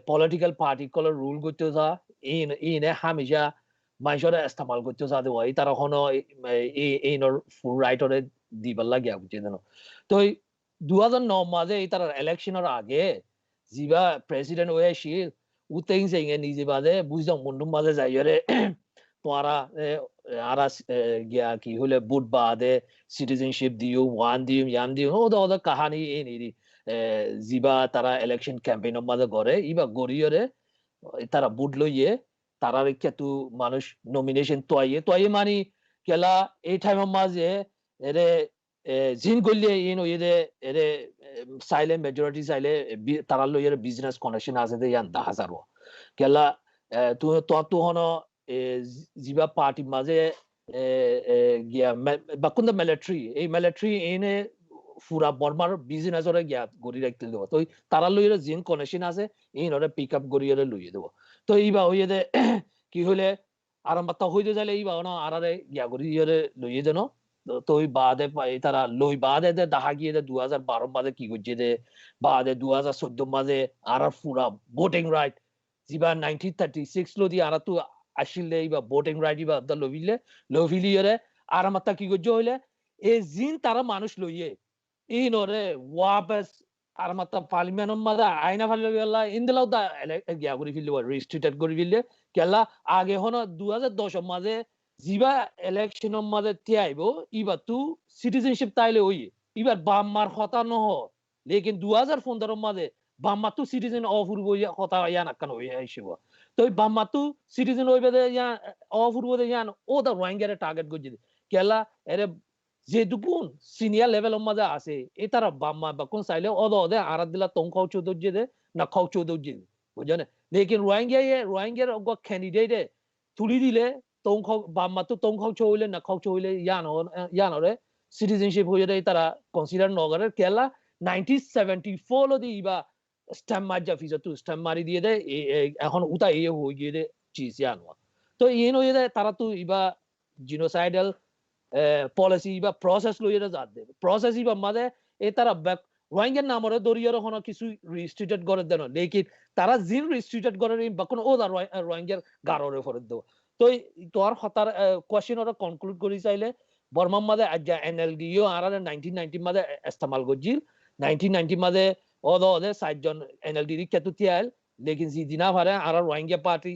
পলিটিক্যাল পার্টি কলের রুল করতে যা ইনে হামিজা মানুষরে ইস্তেমাল করতে যা দেওয়া এই তারা হন এইনর ফুল রাইটরে দিবার লাগিয়া বুঝে দেন তো 2009 মাঝে এই তার ইলেকশনের আগে জিবা প্রেসিডেন্ট হয়ে আসিল উতেং সেঙে নিজে বাদে বুঝলাম মুন্ডুম মাঝে যাইরে তোরা আরা গিয়া কি হলে বুট বাদে সিটিজেনশিপ দিও ওয়ান দিও ইয়ান দিও ওদের কাহানি এই নিরি জিবা তারা ইলেকশন ক্যাম্পেইনের মাঝে করে ইবা গড়িয়রে তারা বুট লইয়ে তারা কেতু মানুষ নমিনেশন তোয়াইয়ে মানি কেলা এই টাইমের মাঝে এরে জিন গলিয়ে ইন ওইদে এরে সাইলে মেজরিটি সাইলে তারা লইয়ের বিজনেস কানেকশন আছে দে ইয়ান 10,000 কেলা তো হনো জিবা পার্টি মাঝে গিয়া বাকুন্দা মিলিটারি এই মিলিটারি এনে পুরা বর্মার বিজনেসরে গিয়া গড়ি রাখতে দেবো তো তারা লইয়ের জিন কানেকশন আছে ইনরে পিক আপ গড়িয়ে লইয়ে দেবো তো এইবা হইয়ে দে কি হইলে আরামবাত্তা হইতে যাইলে এইবা হনো আরারে গিয়া গড়িয়ে লইয়ে দেন তো ওই বাদে তারা লই বাদে দেখা গিয়ে 2012 মাঝে কি করছে দে বাদে 2014 মাঝে আর পুরা ভোটিং রাইট জিবা 1936 লদি আরা তো আসিলে ইবা ভোটিং রাইট ইবা দা লভিলিয়রে আর মাত্তা কি গজ্জ হইলে এ জিন তারা মানুষ লইয়ে এই নরে ওয়াবাস আর মাত্তা পার্লিমেন্টের মাঝে আইনা ফালি গেলা ইনদিলাও দা গিয়া করি ফিললে রেস্ট্রিক্টেড করি ফিললে কেলা আগে হন 2010 মাঝে জিবা ইলেকশনের মাঝে তিয়াইব ইবা তু সিটিজেনশিপ তাইলে ওই ইবার বাম্মার কথা নহ লেকিন 2015 মাঝে বাম্মা তু সিটিজেন অপূর্ব কথা ইয়া নাকান হই আইসিব তো বাম্মা তু সিটিজেন হইবে ইয়া অপূর্ব ইয়ান ও দা রোহিঙ্গারে টার্গেট গজি কেলা এরে যে দুপুন সিনিয়র লেভেলের মাঝে আছে এ তারা বাম্মা বা কোন চাইলে ওদে আরাত দিলা তং খাও চৌদর্জি দে না খাও চৌদর্জি বুঝছেন লেকিন রোহিঙ্গার ক্যান্ডিডেটে তুলি দিলে তং খাও বাম্মা তো তং খাও চৌলে না খাও চৌলে ইয়ানরে সিটিজেনশিপ হয়ে যায় তারা কনসিডার নগরের কেলা 1974 লদি ইবা স্ট্যাম্প মার্জা ফিজা তু স্ট্যাম্প মারি দিয়ে দেয় এখন উতা এ হয়ে গিয়ে দে চিজ ইয়ানো তো ইন হয়ে যায় তারা তো ইবা জিনোসাইডাল পলিসি বা প্রসেস লইয়া যাত দেবে প্রসেস ইবা মাঝে এ তারা রোহিঙ্গার নামরে দরিয়ার হনো কিছু রিস্ট্রিক্টেড করে দেন লেকিন তারা জিন রিস্ট্রিক্টেড করে বাকুন ও রোহিঙ্গার গাররে ফরত দেব তো তোর হতার কোশ্চেন ওরা কনক্লুড করি চাইলে বর্মার মাঝে এনএলডিও আর 1990 মাঝে ইস্তেমাল করছিল 1990 মাঝে ওদে 60 জন এনএলডি কেতু তিয়াল লেকিন জি দিনা পারে আর রোহিঙ্গা পার্টি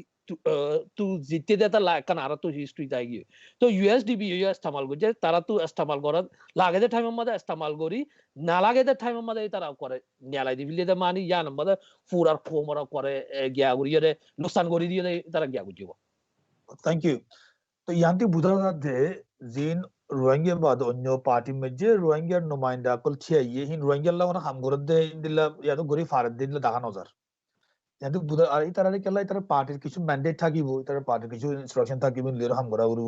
তু জিততে দেতা লাগান আর তো হিস্ট্রি তাই গিয়ে তো ইউএসডিবি ইস্তেমাল করছে তারা তো ইস্তেমাল করার লাগে দে টাইমের মধ্যে ইস্তেমাল করি না লাগে দে টাইমের মধ্যে তারা করে নিয়ালাই দিবিলে দে মানি ইয়ান মধ্যে ফুরার ফোমরা করে গিয়া করিয়ে নুকসান করি দিয়ে তারা গিয়া বুঝিব থ্যাংক ইউ তো ইয়ান্তি বুঝা যাচ্ছে জিন রোহিঙ্গা বাদ অন্য পার্টি মধ্যে রোহিঙ্গার নুমাইন্দা কল ছিয়াইয়ে হিন রোহিঙ্গার লাগা হাম করে দে দিলা ইয়াতো গরি ফারাদ দিলা দেখা নজার ইয়াতো বুঝা আর এই তারা কেলা তারা পার্টির কিছু ম্যান্ডেট থাকিব তারা পার্টির কিছু ইনস্ট্রাকশন থাকিব লির হাম করা করব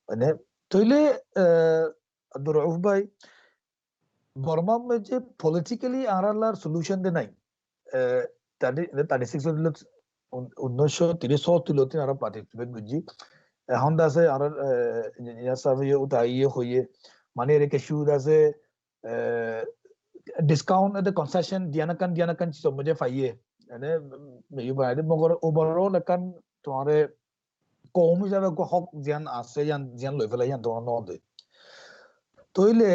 মানে তইলে আব্দুর রউফ ভাই বর্মা মধ্যে পলিটিক্যালি আরালার সলিউশন দে নাই 36 1930 আর পার্টিসিপেট বুঝি এখন আছে আর ইঞ্জিনিয়ার সাহেব উঠাইয়ে হইয়ে মানে রেখে শুরু আছে ডিসকাউন্ট এতে কনসেশন দিয়ানাকান সব মধ্যে পাইয়ে মানে মেয়ু বাইরে মগর ওভারঅল একান তোমারে কম হিসাবে হক জ্ঞান আছে জ্ঞান লই ফেলাই তোমার নদে তইলে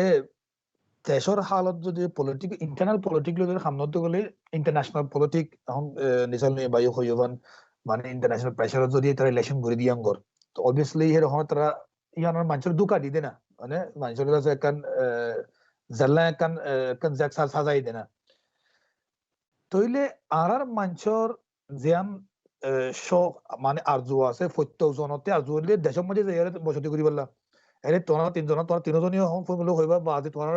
দেশের হালত যদি পলিটিক ইন্টারনাল পলিটিক লগে সামনত গলে ইন্টারন্যাশনাল পলিটিক এখন নিচাল নিয়ে বায়ু হইবান মানে ইন্টারন্যাশনাল প্রেসার যদি তারা ইলেকশন করে দিয়ে আঙ্গর তো অবভিয়াসলি এর হন তারা ইয়ানোর মানুষের দুকা দি দেনা মানে মানুষের কাছে একখান জাল্লা একখান জ্যাক সাজাই দেনা তইলে আর মানুষের জিয়ান শখ মানে আরজু আছে 40,000 আরজু হইলে দেশের মধ্যে বসতি করি বললাম এরে তোমার তিনজনীয় ফোন হইবা বা আজি তোমার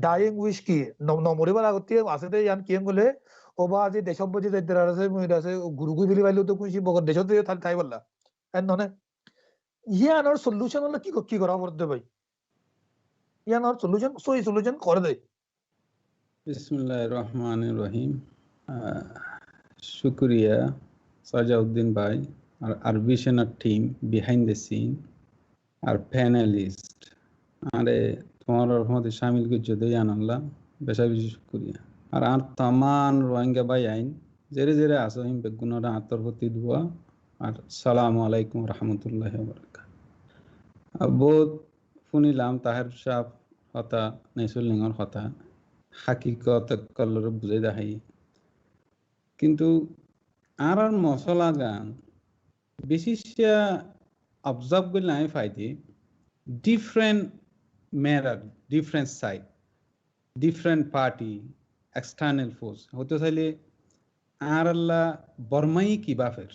ডাইং উইশ কি নমরিবার আগতে আছে দে ইয়ান কিম গলে ও বা আজি দেশব বজি যাইতে আছে মহিলা আছে গুরু গুই বিলি বাইলো তো কুছি বগর দেশতে থাই বললা এন ননে ইয়ানোর সলিউশন হলো কি করা পড়তে ভাই ইয়ানোর সলিউশন সলিউশন করে দেয় বিসমিল্লাহির রহমানির রহিম শুকরিয়া সাজাউদ্দিন ভাই আর আরবি সেনার টিম বিহাইন্ড দ্য সিন আর প্যানেলিস্ট আরে তোমার রহমতে শামিল করছো দেই আনাল্লাহ বেশা বেশি শুকরিয়া আর তামান রোহিঙ্গা ভাই আইন জেরে আসো হিম বেগুনরা আতর প্রতি দোয়া আর সালামু আলাইকুম রহমতুল্লাহি ওয়া বারাকাতুহু বহুত শুনিলাম তাহের সাহেব কথা নেসুল লিঙ্গর কথা হাকিকত কলর বুঝে দেখাই কিন্তু আর মশলা গান বিশেষ অবজার্ভ করলে আমি পাইছি ডিফারেন্ট মেরার different side different party external force হতে চাইলে আর আল্লাহ বর্মাই কি বাফের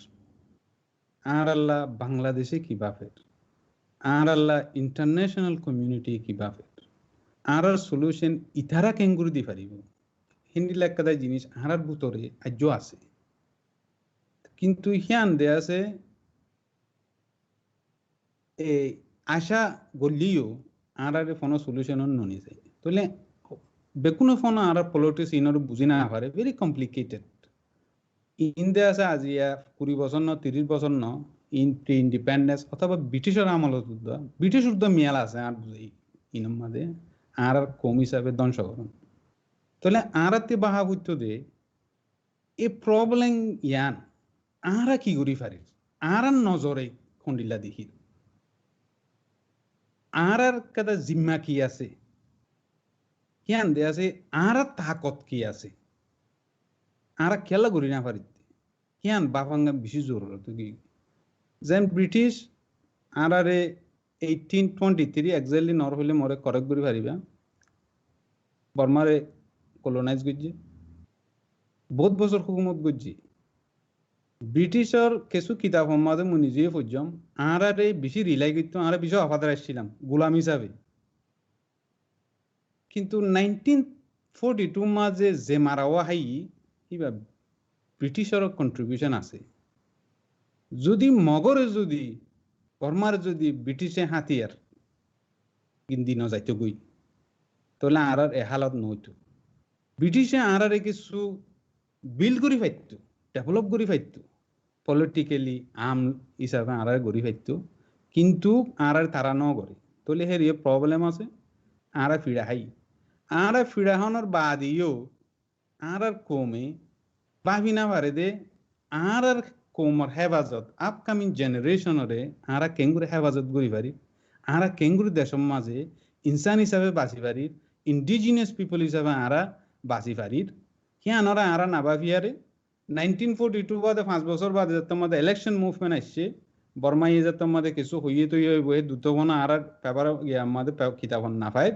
আর আল্লাহ বাংলাদেশে কি বাফের আর আল্লাহ ইন্টারন্যাশনাল কমিউনিটি কি বাফের আর সলিউশন ইতারা কেঙ্গুরি দি পারিব হিন্দি লেখাদায় জিনিস আর ভিতরে আজ আছে কিন্তু হিয়ান দে আছে এই আশা গলিও আর ফোনো সলিউশন ননি যায় তাহলে বেকুনো ফোন আর পলিটিক্স ইনর বুঝি না পারে ভেরি কমপ্লিকেটেড ইন্দে আছে আজি 20 বছর ন 30 বছর ন ইন্ডিপেন্ডেন্স অথবা ব্রিটিশের আমলত ব্রিটিশ উর্দা মিয়াল আছে আর বুঝাই ইনম মাঝে আর কম হিসাবে ধ্বংসকরণ তাহলে আর বাহা হইতো দে এ প্রবলেম ইয়ান আরা কি করি পারি আরার নজরে খন্ডিলা দেখি আরার কাদা জিম্মা কি আছে হিয়ান দে আছে আরার তাকত কি আছে আরা খেলা করি না পারি হিয়ান বাপাঙ্গা বেশি জরুরত কি যেন ব্রিটিশ আরারে 1823 এক্স্যাক্টলি নর হইলে মরে করেক্ট করি পারিবা বর্মারে কলোনাইজ করছে বহুত বছর হুকুমত করছে ব্রিটিশর কিছু কিতাব সম্মাদে মই নিজে পড়ছম আরারে বেশি রিলাই করতো আরা বেশি অফাদার আসছিলাম গোলাম হিসাবে কিন্তু 1942 মাঝে যে মারাওয়া হাই কিবা ব্রিটিশর কন্ট্রিবিউশন আছে যদি মগরে যদি বর্মার যদি ব্রিটিশে হাতিয়ার গিন্দি ন যাইতো গই তাহলে আরার এ হালত নইতো ব্রিটিশে আরারে কিছু বিল্ড করি পাইত ডেভেলপ করি পাইত পলিটিক্যালি আম হিসাবে আরার গড়ি পাইত কিন্তু আরার তারা ন করে তাহলে হের ইয়ে প্রবলেম আছে আরা ফিরা হাই আরা ফিরাহনের বাদিও আরার কমে ভাবি না পারে দে আরার কোমর হেফাজত আপকামিং জেনারেশনরে আরা কেঙ্গুরে হেফাজত করি পারি আরা কেঙ্গুরি দেশের মাঝে ইনসান হিসাবে বাঁচি পারি ইন্ডিজিনিয়াস পিপল হিসাবে আরা বাঁচি পারি হিয়ানরা আরা না ভাবিয়ারে 1942 বাদে 5 বছর বাদে তোমাদের ইলেকশন মুভমেন্ট আসছে বর্মা ইয়ে তোমাদের কিছু হইয়ে তৈরি হয়ে দুতগণ আর পেপার আমাদের কিতাব না পায়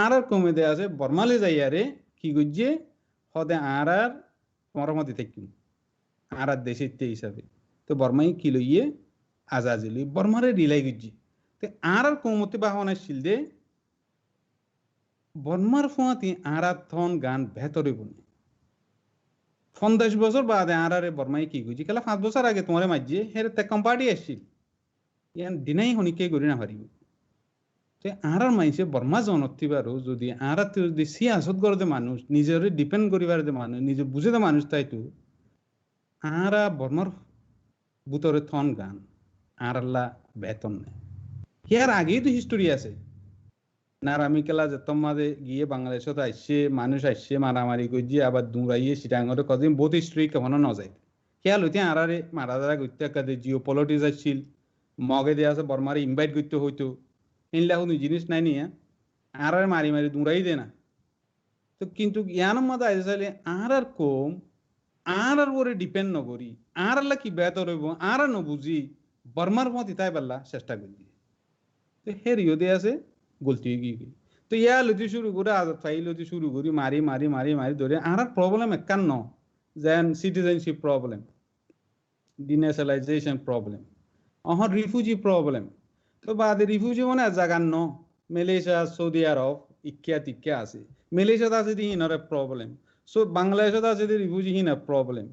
আর কমে দেয়া আছে বর্মালে যাইয়ারে কি করছে হদে আর মরমতি থাকিম আর দেশের হিসাবে তো বর্মাই কি লইয়ে আজাজি লই বর্মারে রিলাই করছি তো আর কমতি বাহন আসছিল দে বর্মার ফোঁয়াতি আর থন গান ভেতরে বনে 50 বছর বাদে আরারে বর্মাই কি করছি কেলা 5 বছর আগে তোমারে মাঝে হের তে কম্পার্টি আসছিল ইয়ান দিনাই হনিকে করি না পারিব তো আরার মাইসে বর্মা জনতিবারও যদি আরাতে যদি সিয়াসত করতে মানুষ নিজেরে ডিপেন্ড করিবার যে মানুষ নিজে বুঝে দে মানুষ তাইতো আরা বর্মার বুতরে থন গান আরাল্লা বেতন নেই ইয়ার আগেই তো হিস্টোরি আছে নারামি কেলা যেতম মাঝে গিয়ে বাংলাদেশত আসছে মানুষ আসছে মারামারি করছে আবার দূরাইয়ে সিটাঙ্গরে কদিন বহুত হিস্ট্রি কখনো ন যায় খেয়াল হইতে আরারে মারা যারা করতে একাদে জিও পলিটিক্স আসছিল মগে দেওয়া আছে বর্মারে ইনভাইট করতে হইতো এনলা কোনো জিনিস নাই নিয়ে আরারে মারি মারি দূরাই দে না তো কিন্তু ইয়ানোর মধ্যে আসলে আর কম আর ওরে ডিপেন্ড নকরি আর আল্লাহ কি বেতর হইব আর নবুঝি বর্মার মত ইতাই পাল্লা চেষ্টা করি তো হেরিও দিয়ে আছে গলতি গিয়ে তো ইয়া লতি শুরু করে আজাদ ফাই লতি শুরু করি মারি মারি মারি মারি ধরে আর প্রবলেম একান ন যেন সিটিজেনশিপ প্রবলেম ডিনেশনালাইজেশন প্রবলেম অহন রিফিউজি প্রবলেম তো বাদে রিফিউজি মানে জাগান ন মালয়েশিয়া সৌদি আরব ইক্কা টিক্কা আছে মালয়েশিয়াত আছে দি হিনরে প্রবলেম সো বাংলাদেশত আছে দি রিফিউজি হিনা প্রবলেম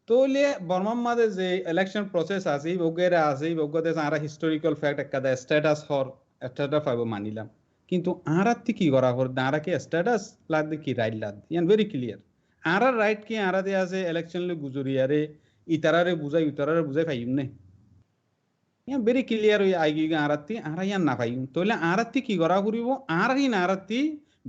তো লে বর্মার মাঝে যে ইলেকশন প্রসেস আছে বগেরা আছে বগতে আর হিস্টোরিক্যাল ফ্যাক্ট একটা স্ট্যাটাস হর স্ট্যাটাস পাবো মানিলাম কিন্তু আর কি করা হর আর কি স্ট্যাটাস লাগবে কি রাইট লাগবে ইয়ান ভেরি ক্লিয়ার আর রাইট কি আর দে আছে ইলেকশন লে গুজরিয়ারে ইতারারে বুঝাই পাইম নে ইয়ান ভেরি ক্লিয়ার হই আইগি আরাতি আর ইয়ান না পাইম তাহলে আরাতি কি করা করিব আর হিন আরাতি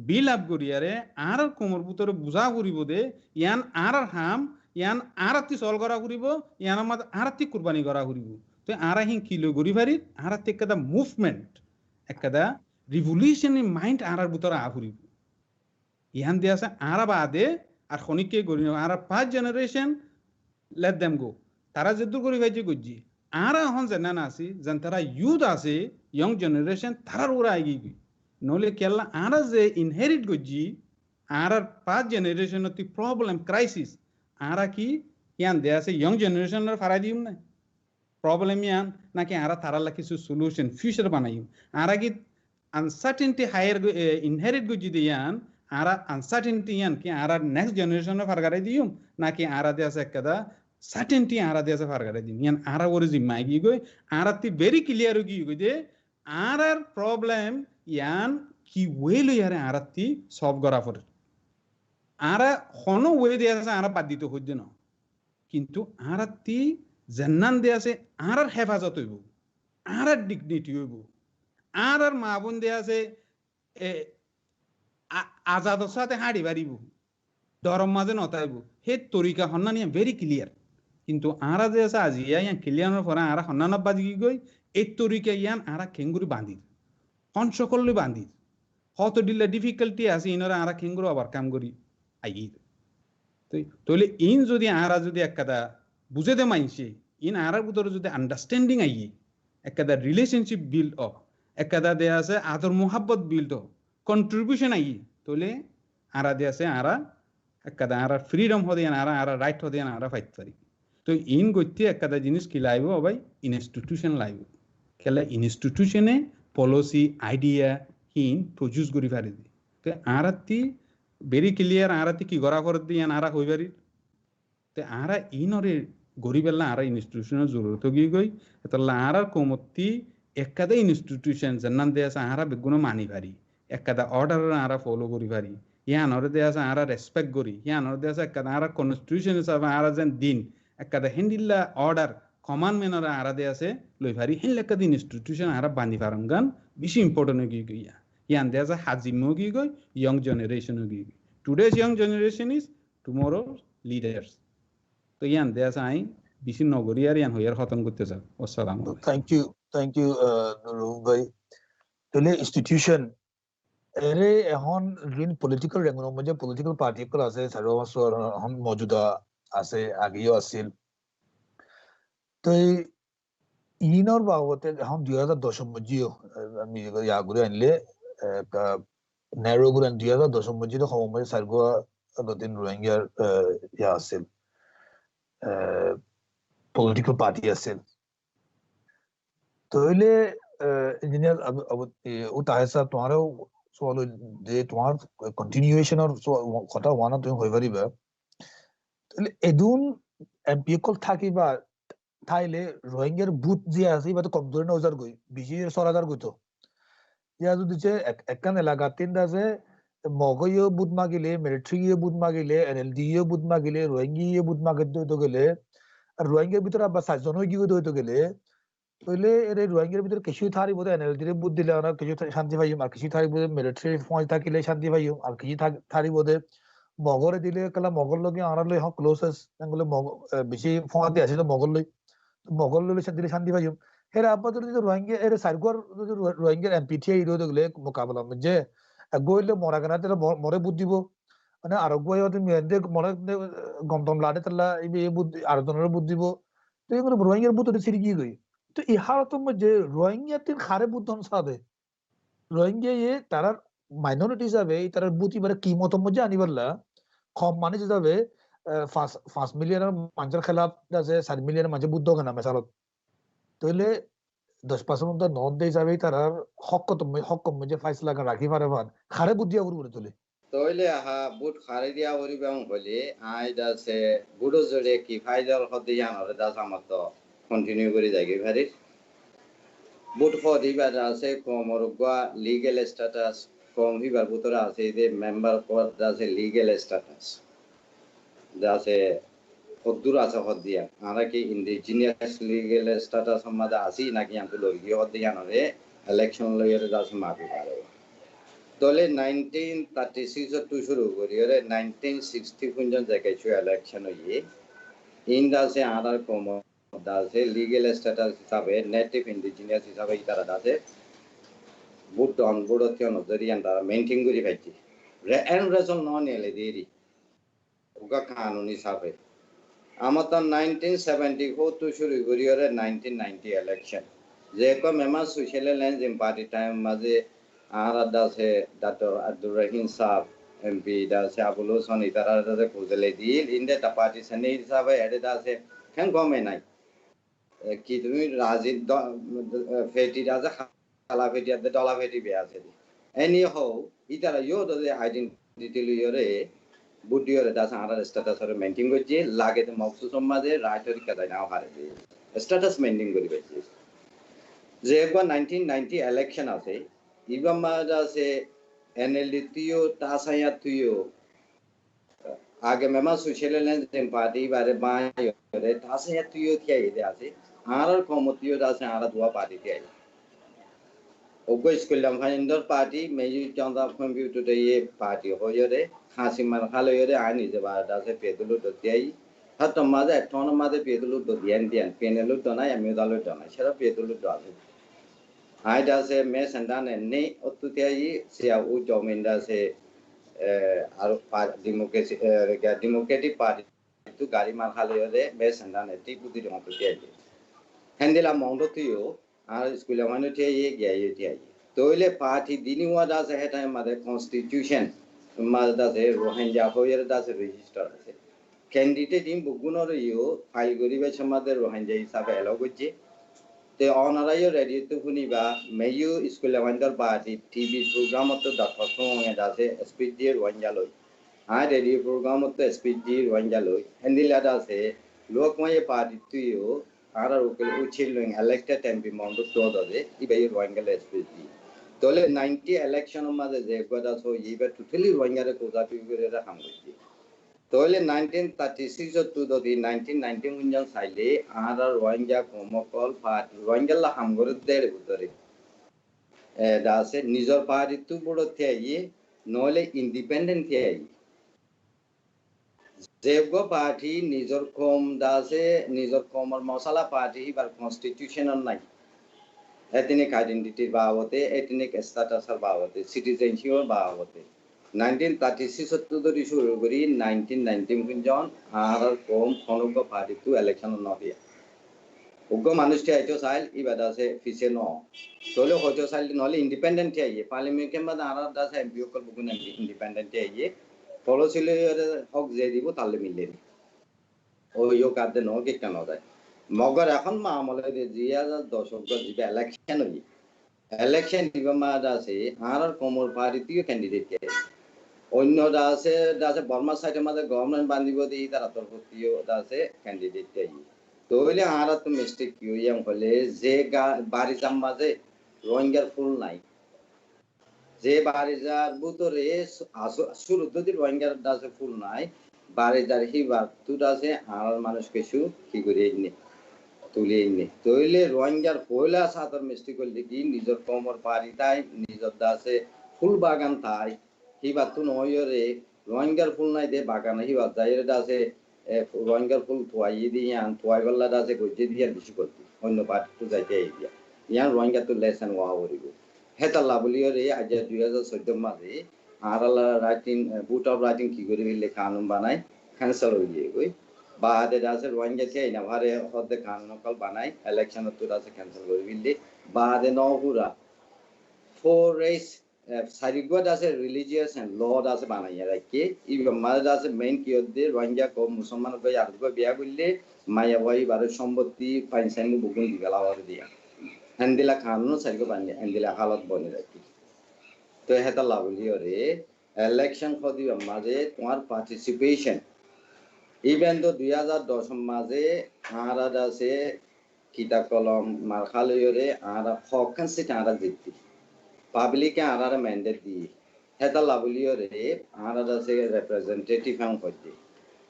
বিল আপ করিয়ারে আর কোমর ভিতরে বুঝা করিব দে ইয়ান আর হাম ইয়ান আরাতি সল করা করিব ইয়ান আমাদ আরাতি কুরবানি করা করিব তো আর হিন কিলো গরি পারি আরাতি একটা মুভমেন্ট একটা রিভলিউশনারি মাইন্ড আর ভিতরে আহরিব ইহান দিয়ে আছে আর বাদে আর খনিকে গরি আর 5 জেনারেশন লেট দেম গো তারা যেদূর করি ভাইজি গজি আর এখন জানা না আছে যেন তারা ইউথ আছে ইয়ং জেনারেশন তারার ওরা আগে গই নলে কেলা আর যে ইনহেরিট গজি আর 5 জেনারেশন অতি প্রবলেম ক্রাইসিস আর কি ইয়ান দিয়ে আছে ইয়ং জেনারেশনের ফারাই দিম না প্রবলেম ইয়ান নাকি আর তারালা কিছু সলিউশন ফিউচার বানাইম আর কি আনসার্টেনিটি হায়ার ইনহেরিট গজি দিয়ান আর আনসার্টেনিটি ইয়ান কি আর নেক্সট জেনারেশনের ফারগারে দিম নাকি আর দে আছে একটা সার্টেনিটি আর দে আছে ফারগারে দিম ইয়ান আর ওরে জিম্মাই গই গই আর তি ভেরি ক্লিয়ার গই গই দে আর প্রবলেম ইয়ান কি ওয়ে লই আর তি সলভ করা পড়ে আর হনো ওয়ে দে আছে আর বাদ দিতে হইছে না কিন্তু আর তি জান্নান দে আছে আর হেফাজত হইব আর ডিগনিটি হইব আর মা বোন দে আছে আজাদর সাথে হাঁড়ি বাড়িব ধরম মাঝে নতাইব হে তরিকা হন্না নিয়ে ভেরি ক্লিয়ার কিন্তু আরা যে আছে আজি ইয়ান ক্লিয়ানোর পরে আরা হন্নানা বাজি গই এই তরিকা ইয়ান আরা খেঙ্গুরি বাঁধি হন সকলে বাঁধি হত দিলে ডিফিকাল্টি আছে ইনরা আরা খেঙ্গুরি ওভারকাম করি আই তাহলে ইন যদি আরা যদি একটা বুঝে দে মাইনছে ইন আরার ভিতরে যদি আন্ডারস্ট্যান্ডিং আই একটা রিলেশনশিপ বিল্ড অফ একটা দে আছে আদর মোহাব্বত বিল্ড অফ কন্ট্রিবিউশন আই তাহলে আরা দে আছে আরা একটা আরা ফ্রিডম হতে আরা রাইট হতে আরা ফাইট পারি তো ইন গতি একটা জিনিস কি লাইব ভাই ইনস্টিটিউশন লাইব খেলা ইনস্টিটিউশনে পলিসি আইডিয়া হিন প্রডিউস করি পারি তো আরাতি ভেরি ক্লিয়ার আরাতি কি গড়া করে দিয়ে আরা হই পারি তো আরা ইনরে গরিবেলা আরা ইনস্টিটিউশনের জরুরত গিয়ে গই তাহলে আরার কমতি একাদা ইনস্টিটিউশন জান্নান দেয়া আছে আরা বেগুনো মানি পারি একাদা অর্ডার আরা ফলো করি পারি ইয়ানরে দেয়া আছে আরা রেসপেক্ট করি ইয়ানরে দেয়া আছে একাদা আরা কনস্টিটিউশন হিসাবে আরা যেন দিন একাদা হেন্ডিল্লা অর্ডার কমান্ডমেন্টরা আরা দেয়া আছে লই পারি হেন একাদা ইনস্টিটিউশন আরা বানি পারঙ্গান বেশি ইম্পর্টেন্ট গিয়ে গইয়া ইয়ান দেয়া আছে হাজিমো গিয়ে গই ইয়ং জেনারেশন গিয়ে today's young generation is tomorrow's leaders তো ইয়ান দেয়া আছে আই বেশি নগরী আর ইয়ান হইয়ার খতম করতে চাও আসসালামু আলাইকুম থ্যাংক ইউ নুরুল ভাই তাহলে ইনস্টিটিউশন এরে এখন রিন পলিটিক্যাল রেঙ্গন মধ্যে পলিটিক্যাল পার্টি গুলো আছে সার্ববছর এখন মজুদা আছে আগেও আছিল তো ইনর বাবতে এখন 2010 মধ্যেও আমি ইয়া করে আনলে নেরো করে 2010 মধ্যে সময় সার্গোয়া দিন রোহিঙ্গার ইয়া আছিল পলিটিক্যাল পার্টি আছিল তাহলে ইঞ্জিনিয়ার ও তাহেসা তোমারও সওয়াল যে তোমার কন্টিনিউয়েশনের কথা ওয়ানা তুমি হই পারিবা তাহলে এদুন এমপি কল থাকিবা থাইলে রোহিঙ্গার বুথ যে আছে বা তো কম ধরে 9000 গই 20000 গই তো ইয়া যদি যে একখান এলাকা তিনটা আছে মগইও বুথ মাগিলে মিলিটারিও বুথ মাগিলে এনএলডিও বুথ মাগিলে রোহিঙ্গিও বুথ মাগিতে তো গেলে আর রোহিঙ্গার ভিতরে আবার 7 জন গিয়ে তো গেলে তাহলে এর রোহিঙ্গার ভিতরে কিছু থারি বোধ এনএলডি বুথ দিলে না কিছু শান্তি পাইম আর কিছু থারি বোধ মিলিটারি ফৌজ থাকিলে শান্তি পাইম আর কিছু থারি বোধ মগরে দিলে কলা মগল লগে আনালে হ ক্লোজেস এগুলো বেশি ফৌজ দিয়ে আছে তো মগল লই দিলে শান্তি পাইম এর আব্বা যদি রোহিঙ্গা এর সার্গর যদি রোহিঙ্গার এমপিটিআই ইরো দগলে মোকাবেলা যে গইলে মরা গনা তেল মরে বুদ্ধ দিব মানে আর গই হতে মেন্দে মরে গমদম লাড়ে তালা এই বুদ্ধি আর জনের বুদ্ধ দিব তো এগুলো রোহিঙ্গার বুদ্ধ সিরি কি গই তো এই হালতের মধ্যে রোহিঙ্গা তিন খারে বুদ্ধ সাবে রোহিঙ্গা তারা মাইনরিটি হিসাবে তারা বুদ্ধি মানে কি মত মধ্যে আনিবারলা কম মানে যাবে 5 মিলিয়নের মানুষের খেলাফ আছে 7 মিলিয়নের মানুষের বুদ্ধ কেনা মেসালত তাহলে 10% মধ্যে নন দিয়ে যাবে তারা হক মধ্যে ফাইসলা রাখি পারে ভান খারে বুদ্ধি আবুর করে তোলে তইলে আহা বুট খারে দিয়া ওরিবাং হলে আই দাসে বুড়ো জড়ে কি ফাইদার হতে জানরে দাস আমার তো কন্টিনিউ করে যাইগে ভারি বুট হদিবা আছে কমরগা লিগ্যাল স্ট্যাটাস কম হিবার ভিতরে আছে যে মেম্বার পদ আছে লিগ্যাল স্ট্যাটাস দাসে হদ্দুর আছে হদিয়া আমরা কি ইন্ডিজিনিয়াস লিগ্যাল স্ট্যাটাস সম্বন্ধে আসি নাকি আমি লই হতে জানরে ইলেকশন লইরে দাস মাপি পারে দলে 1936 টু শুরু করি 1960 পর্যন্ত জায়গায় ইলেকশন হইয়ে ইন্দাসে আদার কম দাসে লিগ্যাল স্ট্যাটাস হিসাবে নেটিভ ইন্ডিজিনিয়াস হিসাবে তারা দাসে বুট অন বুড়তে নজরিয়ান তারা মেইনটেইন করি পাইছি এন্ড রেজল নন এলে দেরি ওগা কানুন হিসাবে আমার তো 1974 টু শুরু করি 1990 ইলেকশন যে কো member social land party time মাঝে আর দাসে ডক্টর আব্দুর রহিম সাহেব এমপি দাসে আবুল হোসেন ইতারা দাসে খুঁজলে দিল ইন্দে তা পার্টি সনে হিসাবে এডে দাসে কেন কমে নাই কি তুমি রাজিদ ফেটি দাসে খালা ফেটি আদে ডলা ফেটি বে আছে এনি হও ইতারা ইও দে আইডেন্টিটি লিওরে বুডিওরে দাসে আর স্ট্যাটাস আর মেইনটেইন করছে লাগে তো মকসুদ সমাজে রাইটরি কাদাই নাও হারে স্ট্যাটাস মেইনটেইন করি পাইছে যে 1990 ইলেকশন আছে ইবাম মাদাসে এনএলডি তুইও তাসায়া তুইও আগে মেমা সোশ্যাল ল্যান্ড পার্টি বারে বারে তাসায়া তুইও থিয়া ইদে আছে আর কমতিও দাসে আর দুয়া পার্টি থিয়া ওগো স্কুলাম ফাইন্ডর পার্টি মেজি চন্দা কম্পিউটার দে পার্টি হইরে খাসি মার খালইরে আনি যে বার দাসে পেদুলু দতিয়াই hatta maze ton maze pedulu do dian penelu do na amidalu do na sera pedulu do alu aida se me sandane ne otuteyi sia u jominda se aro democratic party tu gari mar khale ore me sandane ti pudi do otuteyi hendela mondo tiyo ar school manu te ye gya ye te toile party dini wada se heta made constitution malda se rohingya hoyer da se register ase candidate in bugunor yo file goribe samade rohingya hisabe elo gojje te onara yo ready to huniba meyu school wandar party tv program to da khosong da se speech rohingya loi ha radio program to speech rohingya loi hendila da se lokmay party tu yo ara ukil uchilling elected mp mondo to dode ibe rohingya speech tole 90 election made je goda so ibe totally rohingya re koza pigure ra hamgoji tole 1936 to the 1919 unjan saile ara rohingya komokol part rohingya la hamgore dere butore da se nijor party tu bodo thai nole independent thai jego party nijor kom da se nijor komor masala party bar constitution on nai ethnic identity baote ethnic status baote citizenship baote 1936 to the issue gori 1919 kunjon ar kom khonogo party to election no dia ugo manushti aito sail ibada se fise no tole hojo sail nole independent ai parliament ke mad ar da se mp ko bugun independent ai policy le hok je দিব তালে মিলে ও yo কাদে no ke কেন যায় মগর এখন মা আমলে যে 2010 গো জিবে ইলেকশন হই ইলেকশন দিবা মা আছে আর কোমর পার্টিও ক্যান্ডিডেট কে অন্য দাসে বর্মা সাইডে মাঝে গভর্নমেন্ট বান্ধিব দিই তারা তরফতিও দাসে ক্যান্ডিডেট কে তইলে আর তো মিস্টেক কি হইয়াম হলে যে বাড়ি জাম মাঝে রোহিঙ্গার ফুল নাই যে বাড়ি যার ভিতরে শুরু যদি রোহিঙ্গার দাসে ফুল নাই বাড়ি যার হিবার তু দাসে আর মানুষ কিছু কি করে নি তুলে নি তইলে রোহিঙ্গার পয়লা সাদর মিস্টেক হল দেখি নিজের কমর বাড়ি তাই নিজের দাসে ফুল বাগান তাই হিবার তু নয়রে রোহিঙ্গার ফুল নাই দে বাগান হিবার যাইরে দাসে রোহিঙ্গার ফুল থুয়াই দিয়ে আন থুয়াই গল্লা দাসে গজ্জে দিয়ে বেশি করতে অন্য পার্টি তো যাইতে দিয়া ইয়ান রোহিঙ্গা তো লেসন ওয়া করিব হেতাল্লা বলিয়রে আজ 2014 মাসে আরালা রাইটিং বুট অফ রাইটিং কি করে বিলে কানুন বানাই ক্যান্সেল হইয়ে গই বাদে দাসে রোহিঙ্গা কে না ভারে হদে কানুন কল বানাই ইলেকশন তো দাসে ক্যান্সেল করে বিলে বাদে নহুরা ফোর রেস সারিগো দাসে রিলিজিয়াস এন্ড ল দাসে বানাই রাখি ইবে মাদে দাসে মেইন কি হদে রোহিঙ্গা কো মুসলমান কো আরগো বিয়া করলে মায়া ওই বারে সম্পত্তি পাইনসাইন বুগুন দিগালা আর দিয়া হ্যান্দিলা কানুন সারিগো বানি হ্যান্দিলা হালত বনে রাখি তো হেতা লাভলিয়রে ইলেকশন খদি মাঝে তোমার পার্টিসিপেশন ইভেন তো 2010 মাঝে আরা দাসে কিতা কলম মারখালয়রে আরা হকান সে আরা জিততি পাবলিকে আরা ম্যান্ডেট দি হেতা লাভলিয়রে আরা দাসে রিপ্রেজেন্টেটিভ হাম করতে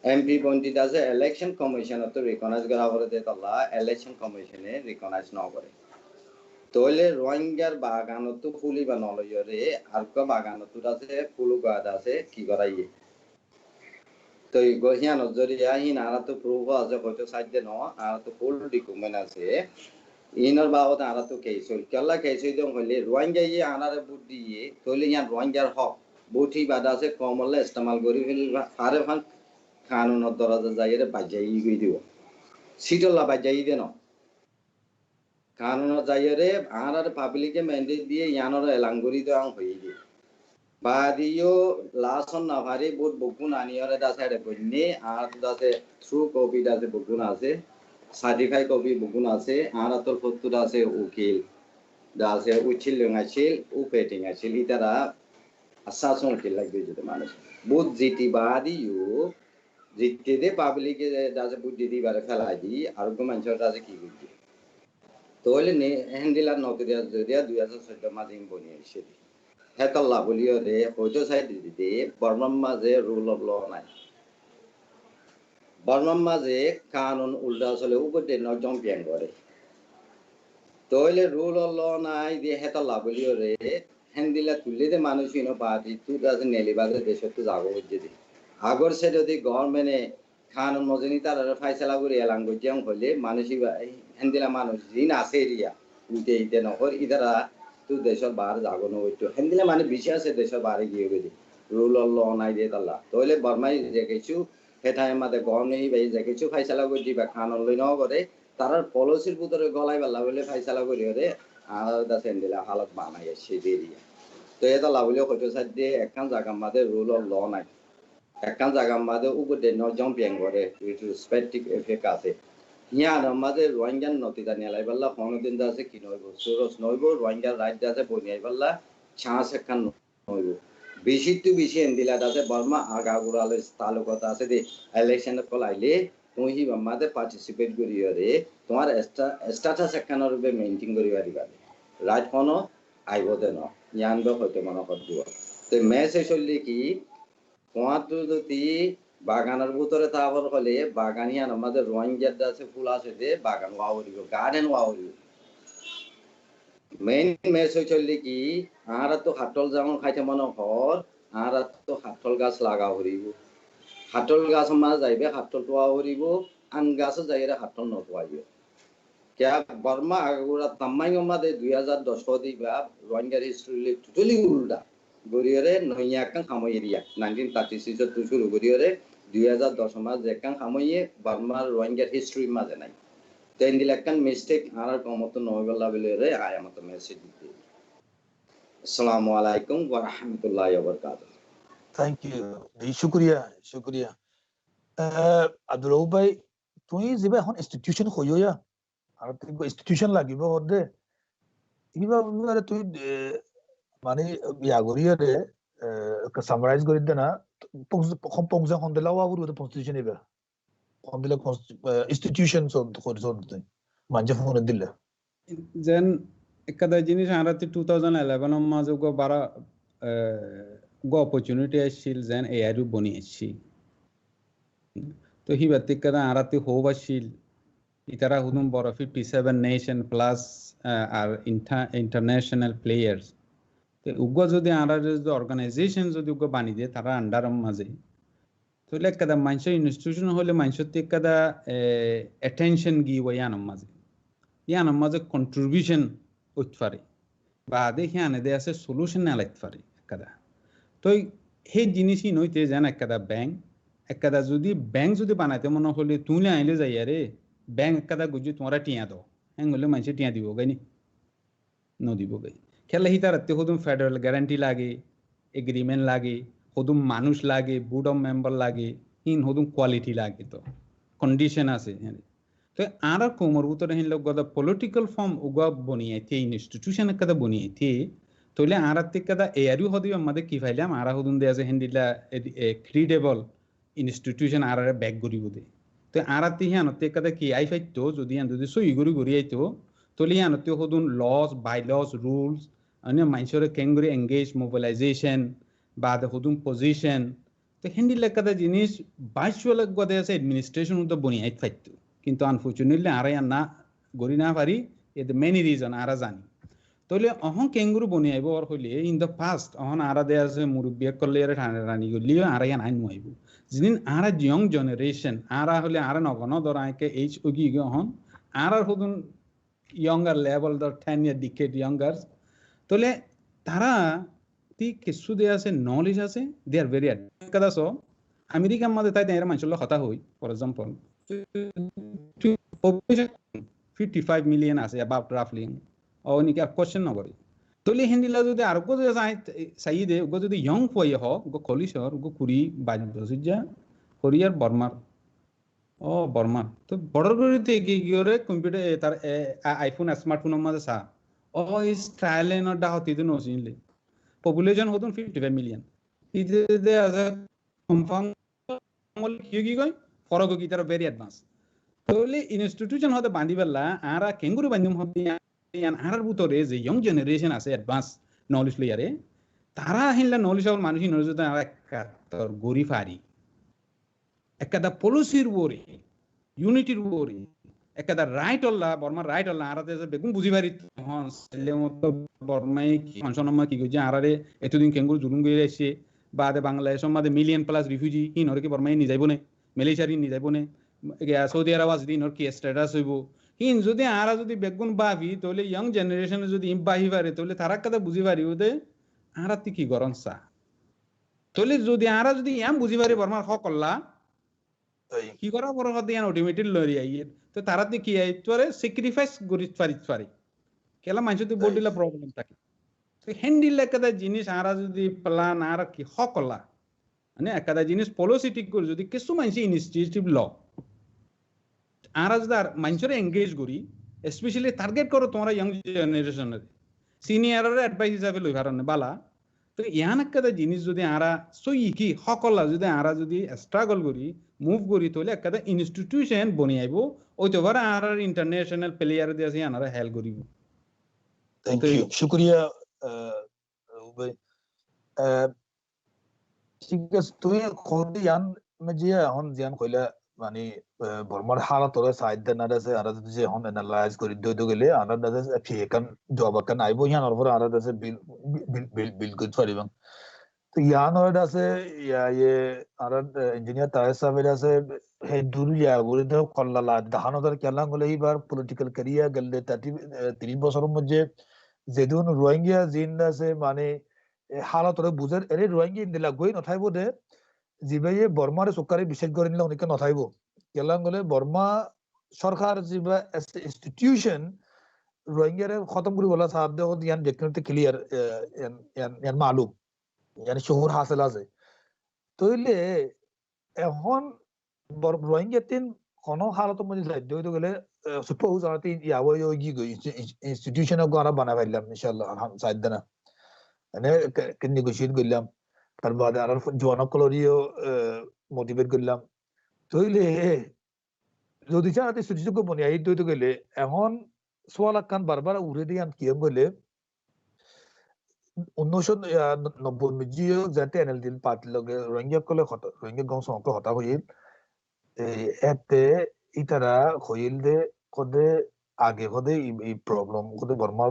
এমপি বন্টি দাসে ইলেকশন কমিশন তো রিকগনাইজ করা করে দে তলা ইলেকশন কমিশনে রিকগনাইজ ন করে তইলে রোহিঙ্গার বাগানত ফুলি বা নলয়রে আর ক বাগানত আছে ফুলু গাদ আছে কি করাইয়ে তো গহিয়া নজরিয়া হিন আর তো প্রুফ আছে হয়তো সাইডে ন আর তো ফুল ডকুমেন্ট আছে ইনর বাবদ আর তো কেসল কেলা কেসই দম হইলে রোহিঙ্গা ই আনারে বুট দিয়ে তইলে ইয়ান রোহিঙ্গার হক বুটি বাদ আছে কমলে ইস্তেমাল করি ফেল আরে ফান কানুনত দরাজা যাইরে বাজাই গই দিব সিটলা বাজাই দেন কানুন যাইরে আর পাবলিকে ম্যান্ডেট দিয়ে ইয়ানর এলাঙ্গুরি তো আং হই দিয়ে বাদিও লাসন না ভারি বহুত বকুন আনিয়রে দাসে বন্নে আর দাসে থ্রু কপি দাসে বকুন আছে সার্টিফাই কপি বকুন আছে আর তোর ফটো দাসে উকিল দাসে উচিল লঙ্গাছিল উপেটিং আছে ইতারা আসাসন কি লাগবে যদি মানুষ বহুত জিতি বাদিও জিতে দে পাবলিকে দাসে বহুত জিতি বারে ফেলাই দি আর গো মানুষ দাসে কি করবে তোলে নে হ্যান্ডিলা নকরিয়া জরিয়া 2014 মাঝে বনিয়েছে হেতাল্লা বলিয়রে হয়তো সাইড দিতে বর্মার মাঝে রুল অফ ল নাই বর্মার মাঝে কানুন উল্টা চলে উপরে নজন প্যান করে তইলে রুল অফ ল নাই দিয়ে হেতাল্লা বলিয়রে হ্যান্ডিলা তুললে যে মানুষ ইনো পার্টি তু দাসে নেলিবাজে দেশে তো যাবো হচ্ছে দি আগর সে যদি গভর্নমেন্টে খানুন মজনি তারা ফাইসলা করে এলাঙ্গুজ যেমন হলে মানুষই হেন্দিলা মানুষ দিন আছে এরিয়া উঠে ইতে নহর ইদারা তো দেশের বাহার জাগনো হইতো হেন্দিলা মানে বেশি আছে দেশের বাহারে গিয়ে গেলি রুল ল নাই দিয়ে তাল্লা তাহলে বর্মাই যে কিছু হেঠাই মাঝে গরম নেই ভাই যে কিছু ফাইসলা করে দিবা খানুন লই ন করে তারার পলিসির ভিতরে গলাই বেলা বলে ফাইসলা করে হরে আর দাস হেন্দিলা হালত বানাই সেই এরিয়া তো এটা লাভলে হয়তো সাথে একখান জায়গা মাঝে রুল ল নাই একখান জায়গা মাঝে উপরে নজন ব্যাং করে রেসপেক্টিভ এফেক্ট আছে ইয়ার মাঝে রোহিঙ্গার নতিদা নিলাই পাল্লা কোনদিন আছে কি নইব সুরজ নইব রোহিঙ্গার রাজ্য আছে বনিয়াই পাল্লা ছাঁস একখান নইব বেশি তো বেশি এন্দিলা আছে বর্মা আগাগুড়ালে তালুকত আছে দে ইলেকশন কল আইলে তুমি মাঝে পার্টিসিপেট করি রে তোমার স্ট্যাটাস একখানের রূপে মেইনটেইন করি পারিবা রাইট কোনো আইব দেন ইয়ানবে হয়তো মনে করব তো মেসেজ হইলে কি কোয়াতো যদি বাগানের ভিতরে তারপর হলে বাগানিয়ান আমাদের রোহিঙ্গার আছে ফুল আছে যে বাগান ওয়াওরিব গার্ডেন ওয়াওরিব মেইন মেসেজ হইলে কি আর তো হাটল যেমন খাইতে মনে হর আর তো হাটল গাছ লাগা হরিব হাটল গাছ মাঝে যাইবে হাটল টোয়া হরিব আন গাছও যাইরে হাটল নটোয়াইব क्या बर्मा आगुरा तम्माई मादे 2010 दिबा रोहिंग्या हिस्ट्री टोटली उल्टा गरियरे नयाकां खामयरिया 1936 तो शुरू गरियरे 2010 मा जेकां खामये बर्मा रोहिंग्या हिस्ट्री मादे नाइ तेन दिलकान मिस्टेक आर कमत नयबला बेलेरे आयामत मेसेज दिते अस्सलामु आलैकुम व रहमतुल्लाहि व बरकातहू थैंक यू जी शुक्रिया शुक्रिया আব্দুল রউফ ভাই তুই যেবা এখন ইনস্টিটিউশন হইয়া আর তুই ইনস্টিটিউশন লাগিব হদে ইবা মানে তুই মানে ইয়া গরিয়ারে সামারাইজ করি দে না পংজা হন্দেলাও আগুর কনস্টিটিউশন এবা হন্দেলা ইনস্টিটিউশন সব মানজে ফোন দিলে যেন একটা জিনিস আরাতে 2011 মাঝে গো বারা গো অপরচুনিটি আসছিল যেন এআইরু বনি আসছিল তো হিবাতে কারা আরাতে হোবাছিল ইতারা হুদুম বড় 57 নেশন প্লাস আর ইন্টারন্যাশনাল প্লেয়ার্স তো উগ্র যদি আরা যদি অর্গানাইজেশন যদি উগ্র বানি দিয়ে তারা আন্ডারম মাঝে তাহলে একটা মানুষ ইনস্টিটিউশন হলে মানুষের একটা অ্যাটেনশন গি ওয়ান মাঝে ইয়ান মাঝে কন্ট্রিবিউশন করতে পারে বা দেখি আনে দে আছে সলিউশন আলাইতে পারে একটা তো সেই জিনিসই নইতে যেন একটা একটা যদি ব্যাংক যদি বানাইতে মনে হলে তুলে আইলে যাই আরে ব্যাংক একটা গুজি তোমরা টিয়া দাও হ্যাঁ বললে মানুষ টিয়া দিব গাইনি নদিব গাই খেলা হি তার হদুম ফেডারেল গ্যারান্টি লাগে এগ্রিমেন্ট লাগে হদুম মানুষ লাগে বোর্ড অফ মেম্বার লাগে ইন হদুম কোয়ালিটি লাগে তো কন্ডিশন আছে হ্যাঁ তো আর কোমর ভিতরে হিন লোক গদা পলিটিক্যাল ফর্ম উগা বনিয়াইতে ইনস্টিটিউশন একটা বনিয়াইতে তাহলে আর একটা এয়ারিও হদিবে আমাদের কি ফাইলাম আর হদুম দে আছে হিন্দিলা ক্রিডেবল ইনস্টিটিউশন আর ব্যাক করিব দে তো আরাতে হিয়ানতে একটা কি আই ফাইতো যদি সই গরি আইতো তাহলে হিয়ানতে হদুন লস বাইলস রুলস অন্য মানুষের কেঙ্গুরি এঙ্গেজ মোবিলাইজেশন বা হদুন পজিশন তো হিন্দিলা একটা জিনিস ভার্চুয়াল গদে আছে অ্যাডমিনিস্ট্রেশন তো বনিয়াই ফাইতো কিন্তু আনফর্চুনেটলি আর না গরি না পারি এর মেনি রিজন আর জানি তাহলে অহন কেঙ্গুরু বনিয়াইব আর হইলে ইন দ্য পাস্ট অহন আর দে আছে মুরব্বিয়া করলে আর রানি গলি আর আইন নইব যিনি আর ইয়ং জেনারেশন আর হলে আর নগন ধরাকে এইচ ওগি অহন আর হদুন ইয়ঙ্গার লেভেল দ 10 ইয়ার ডিকেড ইয়ঙ্গার তাহলে তারা তি কিছু দে আছে নলেজ আছে দে আর ভেরি কাদাস আমেরিকার মধ্যে তাই এর মানুষের কথা হই ফর এক্সাম্পল 55 মিলিয়ন আছে অ্যাবাউট রাফলি অনিকে কোশ্চেন নগরে তাহলে হিন্দিলা যদি আর গো চাই দে গো যদি ইয়ং হই হোক গো কলিশর গো কুড়ি 22 বছর কোরিয়ার বর্মার তো বড় গরিতে কি করে কম্পিউটার তার আইফোন স্মার্টফোনের মধ্যে সা ইস ট্রায়ালেন ডা হতি দিন ওসিনলে পপুলেশন হতুন 55 মিলিয়ন ইতে দে আছে কনফার্ম কি কই ফরক কি তার ভেরি অ্যাডভান্স তাহলে ইনস্টিটিউশন হতে বান্দিবেলা আর কেঙ্গুরু বান্দিম হতে আর ভিতরে যে ইয়ং জেনারেশন আছে অ্যাডভান্স নলেজ প্লেয়ারে তারা হিনলা নলেজ আর মানুষ নলেজ আর একটা গরি ফারি একটা পলিসির ওরে ইউনিটির ওরে একটা রাইট অল্লা বর্মার রাইট অল্লা আর বেগুন বুঝি পারি হন সেলে মতো বর্মাই কি ফাংশনমা কি কইছে আরারে এতদিন কেঙ্গুরু জুলুম গইরে আসছে বাদে বাংলাদেশ মাঝে মিলিয়ন প্লাস রিফিউজি ইনরে কি বর্মাই নি যাইব না মিলিটারি নি যাইব নে সৌদি আরব আছে দিন কি স্ট্যাটাস হইব হিন যদি আরা যদি বেগুন বাভি তাহলে ইয়াং জেনারেশনে যদি বাহি পারে তাহলে তারা কথা বুঝি পারিব দে আরা তি কি গরম চা তাহলে যদি আরা যদি ইয়াম বুঝি পারি বর্মার হ করলা কি করা বড় কথা ইয়ান অটোমেটিক লরি আইয়ে তো তারা তি কি আই তোরে স্যাক্রিফাইস করি পারি কেলা মানুষ তো বডিলা প্রবলেম থাকে তো হ্যান্ডিল একটা জিনিস আরা যদি প্ল্যান আর কি হ করলা মানে একটা জিনিস পলিসি ঠিক করে যদি কিছু মানুষ ইনিশিয়েটিভ ল আরা যদি আর মানুষের এঙ্গেজ করি স্পেশালি টার্গেট করো তোমরা ইয়াং জেনারেশনের সিনিয়রের অ্যাডভাইস হিসাবে লই পারেন বালা তো ইয়ান একটা জিনিস যদি আরা সই কি হকলা যদি আরা যদি স্ট্রাগল করি মুভ করি তাহলে একটা ইনস্টিটিউশন বনি আইব ওইতো বার আর ইন্টারন্যাশনাল প্লেয়ার দিয়ে আছে আনারা হেল্প করিব থ্যাংক ইউ শুকরিয়া ভাই ঠিক আছে তুই খোদ ইয়ান যে এখন জিয়ান কইলা মানে বর্মার হালাতরে সাইড দেনার আছে আর যে এখন এনালাইজ করি দই গেলে আনার দাদা ফিকান জব কান আইবো ইয়ান ওর আর দাদা বিল গুড পারিবাং তো ইয়ান ওর আছে ইয়ে আর ইঞ্জিনিয়ার তাহের সাহেবের আছে হে দুরিয়া বলে তো কল্লালা দাহানদার কেলাং হলে এইবার পলিটিক্যাল ক্যারিয়ার গেলে 30 বছরের মধ্যে যেদিন রোহিঙ্গা জিন আছে মানে হালাতরে বুঝার এরে রোহিঙ্গা ইন্দিলা গই নথাইব দে জিবাইয়ে বর্মারে সরকারে বিশেষ করে নিলে অনেকে নথাইব কেলাং হলে বর্মা সরকার জিবা ইনস্টিটিউশন রোহিঙ্গারে খতম করে বলা সাহাব দে ইয়ান ব্যক্তিগত ক্লিয়ার ইয়ান মালুম ইয়ান শহর হাসিল আছে তইলে এখন রোহিঙ্গা তিন কোন হালত মধ্যে যাই দই গেলে সুপোজ আর তিন ইয়াবো গি গই ইনস্টিটিউশন গরা বানা পাইলাম ইনশাআল্লাহ সাইদ না মানে নেগোশিয়েট করলাম তারপর আর জনকলরিও মোটিভেট করলাম তইলে যদি চাতে সুযোগ বনিয়াই দই গেলে এখন সোয়াল কান বারবার উড়ে দিয়ে কি বলে 1990 যাতে এনএলডি পার্টি লগে রোহিঙ্গা কলে রোহিঙ্গা গং সংক হতা হইল এতে ইতারা হইল দে কদে আগে কদে এই প্রবলেম কদে বর্মা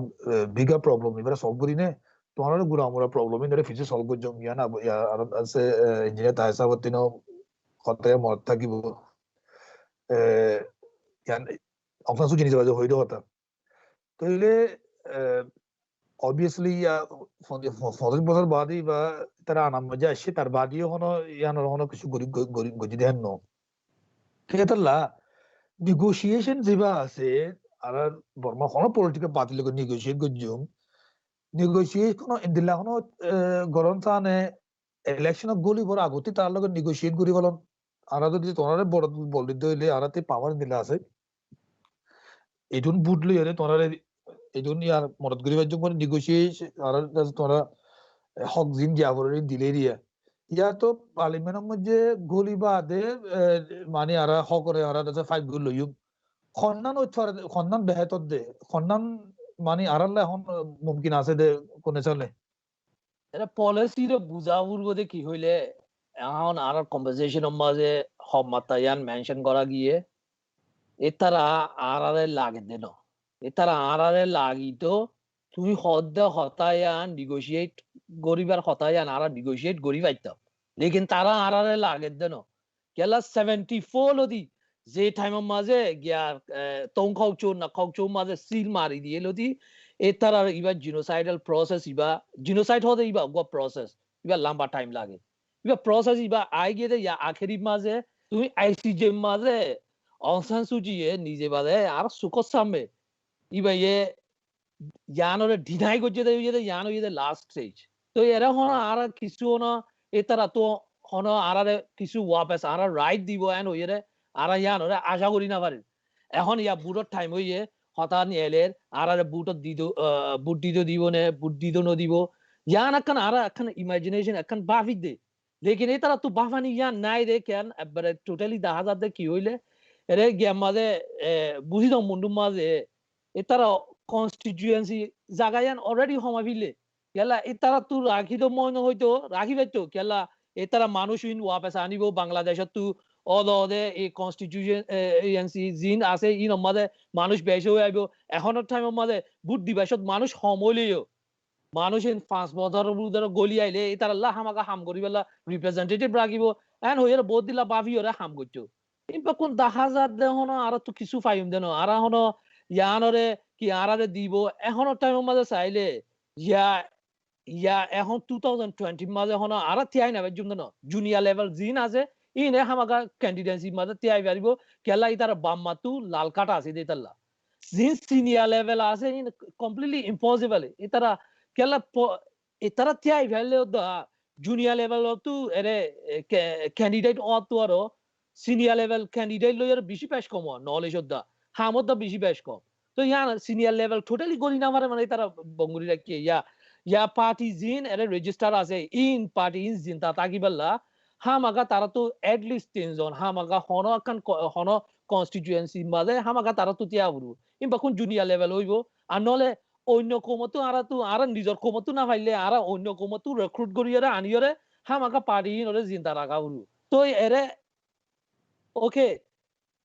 বিগা প্রবলেম এবারে সলভ করি নে তোমার গুড়া আমরা প্রবলেম ইন ফিউচার সলভ করছ ইয়া না আর আছে ইঞ্জিনিয়ার তাহেসাব তিনো কতে মত থাকিব ইয়ান অংশ জিনিস বাজে হইল কথা তইলে obviously 40 বছর বাদই বা তারা আনাম মজা আসছে তার বাদিও হনো ইয়ানোর হনো কিছু গজি দেন ন কেতাল্লা নেগোসিয়েশন যেবা আছে আর বর্মা হনো পলিটিক্যাল পার্টি লগে নেগোসিয়েট গজুম নেগোসিয়েট কোনো ইন্দিলা হনো গরম থানে ইলেকশন গলি বড় আগতি তার লগে নেগোসিয়েট করি বলন আর যদি তোনারে বড় বলি দইলে আরাতে পাওয়ার দিলা আছে এটুন বুটলি আরে তোনারে এই জন্য আর মদত করিবার জন্য নেগোসিয়েট আর তোরা হক জিন যাবরে দিলে দিয়া ইয়া তো পার্লামেন্টের মধ্যে গলি বাদে মানে আর হক করে আর আছে 5 গুল লইম খন্নান খন্নান বেহতর দে খন্নান মানে আর এখন মুমকিন আছে দে কোনে চলে এটা পলিসির বুঝাবুর গদে কি হইলে এখন আর কনভারসেশনের মাঝে হব মাতায়ান মেনশন করা গিয়ে এতারা আর লাগে দেন এতারা আরারে লাগিতো তুমি হদ্দা হতায়ান নেগোশিয়েট গরিবার হতায়ান আরা নেগোশিয়েট গরি পাইতাম লেকিন তারা আরারে লাগে দেন কেলা 74 লদি যে টাইমের মাঝে গিয়া তং খাউচো না খাউচো মাঝে সিল মারি দিয়ে লদি এতারা ইবা জিনোসাইডাল প্রসেস ইবা জিনোসাইড হতে ইবা গো প্রসেস ইবা লম্বা টাইম লাগে ইবা প্রসেস ইবা আই গিয়ে ইয়া আখেরি মাঝে তুমি আইসিজে মাঝে অংসান সুজিয়ে নিজে বাদে আর সুখর সামনে ইবা ইয়ে ইয়ানোরে ডিনাই করছে ইয়ে ইয়ানো ইয়ে লাস্ট স্টেজ তো এরা হন আর কিছু হন এতারা তো হন আর কিছু ওয়াপেস আর রাইট দিব এন ওইরে আর ইয়ানোরে আশা করি না পারে এখন ইয়া বুটর টাইম হইয়ে হতা নিয়েলের আর বুট দিত দিব নে বুট দিত ন দিব ইয়ান এখন আর এখন ইমাজিনেশন এখন বাফি দে লেকিন এতারা তো বাফানি ইয়ান নাই দে কেন একবারে টোটালি দেখা যাতে কি হইলে এরে গিয়া মাঝে বুঝি দাও মুন্ডুর মাঝে এতারা কনস্টিটিউয়েন্সি জাগায়ান অলরেডি সময় ফিলে কেলা এতারা তো রাখি তো মনে হইতো রাখি পাইতো কেলা এতারা মানুষ ইন ওয়াপেস আনিব বাংলাদেশত তো অদে এই কনস্টিটিউয়েন্সি জিন আছে ইন মাঝে মানুষ বেশি হয়ে আইব এখনের টাইমের মাঝে বুট দিবাসত মানুষ সমলেও মানুষ ইন 5 বছর গলি আইলে এতারা আল্লাহ হামাকা হাম করি বেলা রিপ্রেজেন্টেটিভ রাখিব এন হইরে বহুত দিলা বাভি ওরে হাম করছো ইনপা কোন 10,000 দে হনো আর তো কিছু ফাইম দেন আর হনো ইয়ানরে কি আরারে দিব এখনো টাইম মাঝে চাইলে ইয়া ইয়া এখন 2020 মাঝে হনো আর তিয়াই না বেজুম দেন জুনিয়র লেভেল জিন আছে ইনে হামাগা ক্যান্ডিডেন্সি মাঝে তিয়াই পারিব কেলা ইতার বাম মাতু লাল কাটা আছে দেতাল্লা জিন সিনিয়র লেভেল আছে ইন কমপ্লিটলি ইম্পসিবল ইতারা কেলা ইতারা তিয়াই valley the junior level tu ere candidate to aro senior level candidate lo yer bishi pesh kom knowledge da hamod da bishi pesh kom to ya senior level totally gori na mare mane tara bonguri rakhi ya party zin ere register ase in party in zin ta taki balla hamaga tara to at least 3 জন hamaga hono constituency made hamaga tara to tia buru in bakun junior level hoibo anole অন্য কমতো আর নিজর কমতো না পাইলে আর অন্য কমতো রিক্রুট করিয়ারে আনিয়রে হামাকা পারি নরে জিন্তা রাখা হলু তো এরে ওকে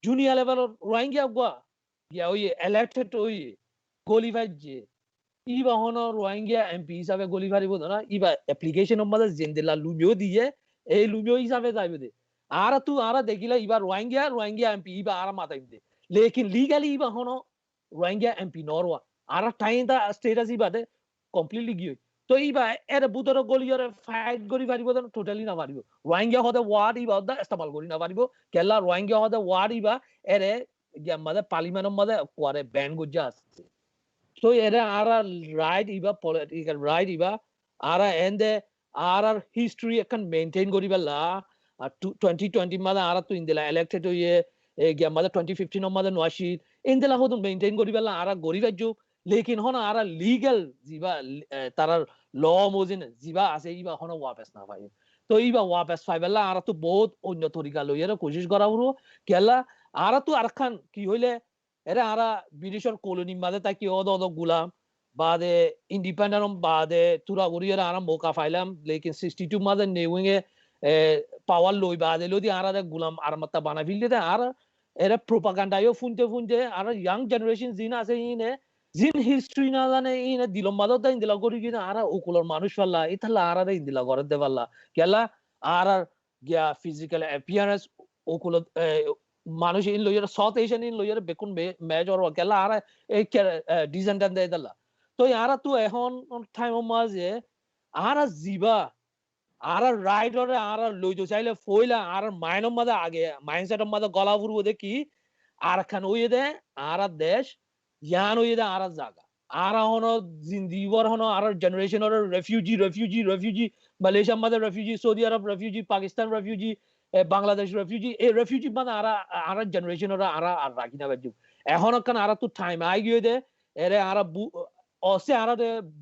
জুনিয়র লেভেল রোহিঙ্গা গয়া ইয়া ওই ইলেক্টেড ওই গলিভার যে ইবা হনো রোহিঙ্গা এমপি হিসাবে গলিভারি বদ না ইবা অ্যাপ্লিকেশন মধ্যে জেন্দেলা লুমিও দিয়ে এই লুমিও হিসাবে যাইবে দে আর দেখিলা ইবা রোহিঙ্গা এমপি ইবা আর মাথায় দে লেকিন লিগালি ইবা হনো রোহিঙ্গা এমপি নরওয়া আর টাইম দা স্টেটাস ইবাদে কমপ্লিটলি গিয়ে তো ইবা এর বুতর গলিয়রে ফাইট করি পারিব না টোটালি না পারিব রোহিঙ্গা হতে ওয়ার্ড ইবা দা ইস্তেমাল করি না পারিব কেলা রোহিঙ্গা হতে ওয়ার্ড ইবা এরে আমাদের পার্লিমেন্টের মধ্যে কোয়ারে ব্যান গজ্জা আছে তো এরে আর রাইট ইবা পলিটিক্যাল রাইট ইবা আর এন্ডে আর হিস্ট্রি এখন মেইনটেইন করিবেলা 2020 মধ্যে আর তো ইন্দিলা ইলেক্টেড হইয়ে আমাদের 2015 মধ্যে নওয়াশিদ ইন্দিলা হতো মেইনটেইন করিবেলা আর গরি রাজ্য लेकिन হন আর লিগ্যাল জিবা তার ল মজিন জিবা আছে ইবা হন ওয়াপস না পাই তো ইবা ওয়াপস পাইবেলা আর তো বহুত অন্য তরিকা লইয়ার কোশিশ করা হলো কেলা আর তো আরখান কি হইলে এরা আর ব্রিটিশের কলোনি মাঝে তাকি অদ গুলাম বাদে ইন্ডিপেন্ডেন্ট বাদে তুরা গরিয়ার আর মৌকা পাইলাম লেকিন 62 মাঝে নেউইং এ পাওয়ার লই বাদে লদি আর গুলাম আর মাত্তা বানা ফিলতে আর এরা প্রোপাগান্ডায়ও ফুনতে আর ইয়াং জেনারেশন জিন আছে ইনে জিন হিস্ট্রি না জানে ইনে দিলম মাদত দাইন দিলা করি কিনা আর ওকুলর মানুষ পাল্লা ইতালা আর দাইন দিলা ঘরে দে পাল্লা কেলা আর গিয়া ফিজিক্যাল অ্যাপিয়ারেন্স ওকুল মানুষ ইন লইয়ার সাউথ এশিয়ান ইন লইয়ার বেকুন মেজর কেলা আর এই ডিজাইনটা দেয় দিলা তো আর তো এখন টাইম মাঝে আর জিবা আর রাইডরে আর লইতো চাইলে ফইলা আর মাইনম মাঝে আগে মাইন্ডসেটম মাঝে গলা ফুরবো দেখি আর খান ওই দে আর দেশ ইয়ান ওই দে আর জায়গা আর হনো জিন্দিবর হনো আর জেনারেশন আর রেফিউজি মালয়েশিয়া মাঝে refugee Saudi Arab refugee Pakistan refugee Bangladesh refugee এই রেফিউজি মানে আর জেনারেশন আর রাখি না বাজু এখন কান আর তো টাইম আই গিয়ে দে এরে আর অসে আর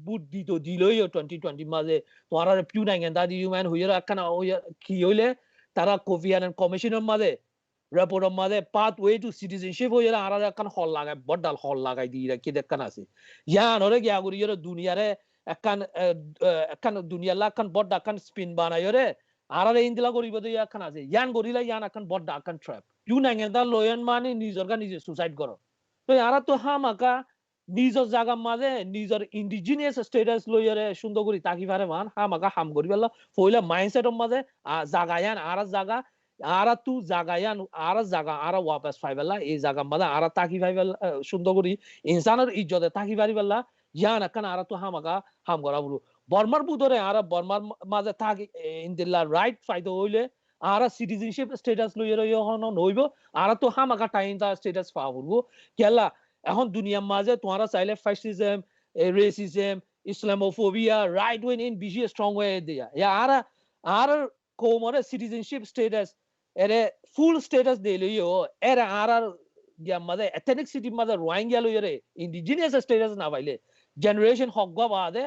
বুট দিলই 2020 মাঝে তোমার পিউ নাই গেন্দা দি ম্যান হইয়ার একখানা কি হইলে তারা কোফি আনান কমিশনের মাঝে রেপোর্টের মাঝে পাথওয়ে টু সিটিজেনশিপ হইয়ার আর একখান হল লাগায় বড়ডাল হল লাগাই দি কি দেখখান আছে ইয়ান ওরে গিয়া করি দুনিয়ারে একখান দুনিয়ার একখান বড় একখান স্পিন বানাইরে আর ইন্দিলা করিব তো একখান আছে ইয়ান করিলা ইয়ান একখান বড় একখান ট্র্যাপ পিউ নাই গেন্দা লয়ন মানে নিজের নিজে সুসাইড করো তো আর তো হামাকা নিজের জায়গা মাঝে নিজের ইন্ডিজিনিয়াস স্টেটাস লইয়ারে সুন্দর করি তাকি পারে মান হামাকা হাম করি পেলা ফইলা মাইন্ডসেটের মাঝে জাগায়ান আর জায়গা আর তু জাগায়ান আর জায়গা আর ওয়াপস পাইবেলা এই জায়গা মাঝে আর তাকি পাইবেলা সুন্দর করি ইনসানের ইজ্জতে তাকি পারি পেলা ইয়ান একখান আর তো হামাকা হাম করা বলু বর্মার বুধরে আর বর্মার মাঝে থাকি ইন্দিল্লা রাইট ফাইদা হইলে আর সিটিজেনশিপ স্টেটাস লইয়ারে নইব আর তো হামাকা টাইম তা স্টেটাস পাওয়া বলবো কেলা এখন দুনিয়ার মাঝে তোমরা চাইলে fascism racism Islamophobia right wing in বেশি স্ট্রং হয়ে দিয়া আর কোমরে সিটিজেনশিপ স্টেটাস এরে ফুল স্টেটাস দিলিও এর আর গিয়া মাঝে এথনিক সিটি মাঝে রোহিঙ্গা লইরে ইন্ডিজিনিয়াস স্টেটাস না পাইলে জেনারেশন হকবা বাদে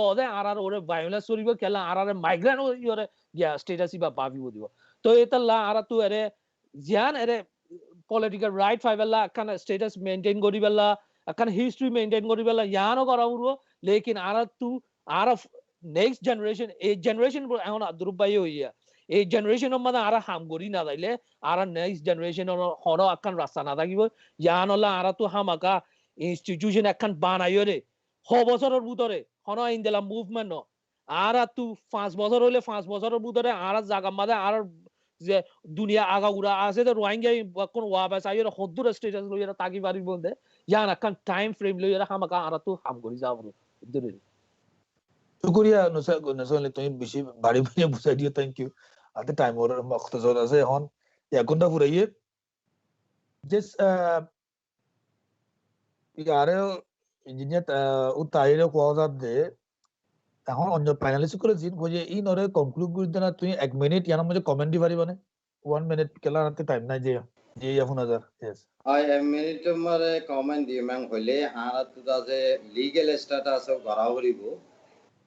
ওদে আর ওরে ভায়োলেন্স করিব কেলা আর মাইগ্রেন্ট ইরে গিয়া স্টেটাস ইবা পাবিব দিব তো এতলা আর তু এরে জিয়ান এরে political right ফাইবেলা কান স্ট্যাটাস মেইনটেইন করিবেলা কান হিস্ট্রি মেইনটেইন করিবেলা ইয়ানো করা হবো লেকিন আর তু আর নেক্সট জেনারেশন এই জেনারেশন এখন দুরবাই হইয়া এই জেনারেশনের মধ্যে আর হাম করি না যাইলে আর নেক্সট জেনারেশনের হনো আকান রাস্তা না থাকিব ইয়ানলা আর তো হামাকা ইনস্টিটিউশন একখান বানাইও রে হ বছরের ভিতরে হনো ইন্দিলা মুভমেন্ট আর তু 5 বছর হইলে 5 বছরের ভিতরে আর জায়গা মাঝে আর যে দুনিয়া আগা উড়া আছে তো রোহিঙ্গা কোন ওয়াবাস আইর হদ্দুর স্ট্যাটাস লইরা তাকি বাড়ি বলতে জান আকান টাইম ফ্রেম লইরা হামাকা আরা তো হাম করি যাবো দূরে শুকরিয়া নসলে তুমি বেশি বাড়ি বাড়ি বুঝাই দিও থ্যাংক ইউ আতে টাইম ওর মখতজর আছে এখন 1 ঘন্টা ফুরাইয়ে জাস্ট ইয়ারে ইঞ্জিনিয়ার ও তাইরে কোয়া দে এখন অন্য প্যানেলিস্ট করে জিন কইয়ে ই নরে কনক্লুড করে দেনা তুই 1 মিনিট ইয়ার মধ্যে কমেন্ট দি পারিবা না 1 মিনিট কেলা রাতে টাইম নাই যে যে এখন হাজার यस আই এম মিনিট মারে কমেন্ট দি ম্যাম হইলে আর তো যে লিগ্যাল স্ট্যাটাস করা হইব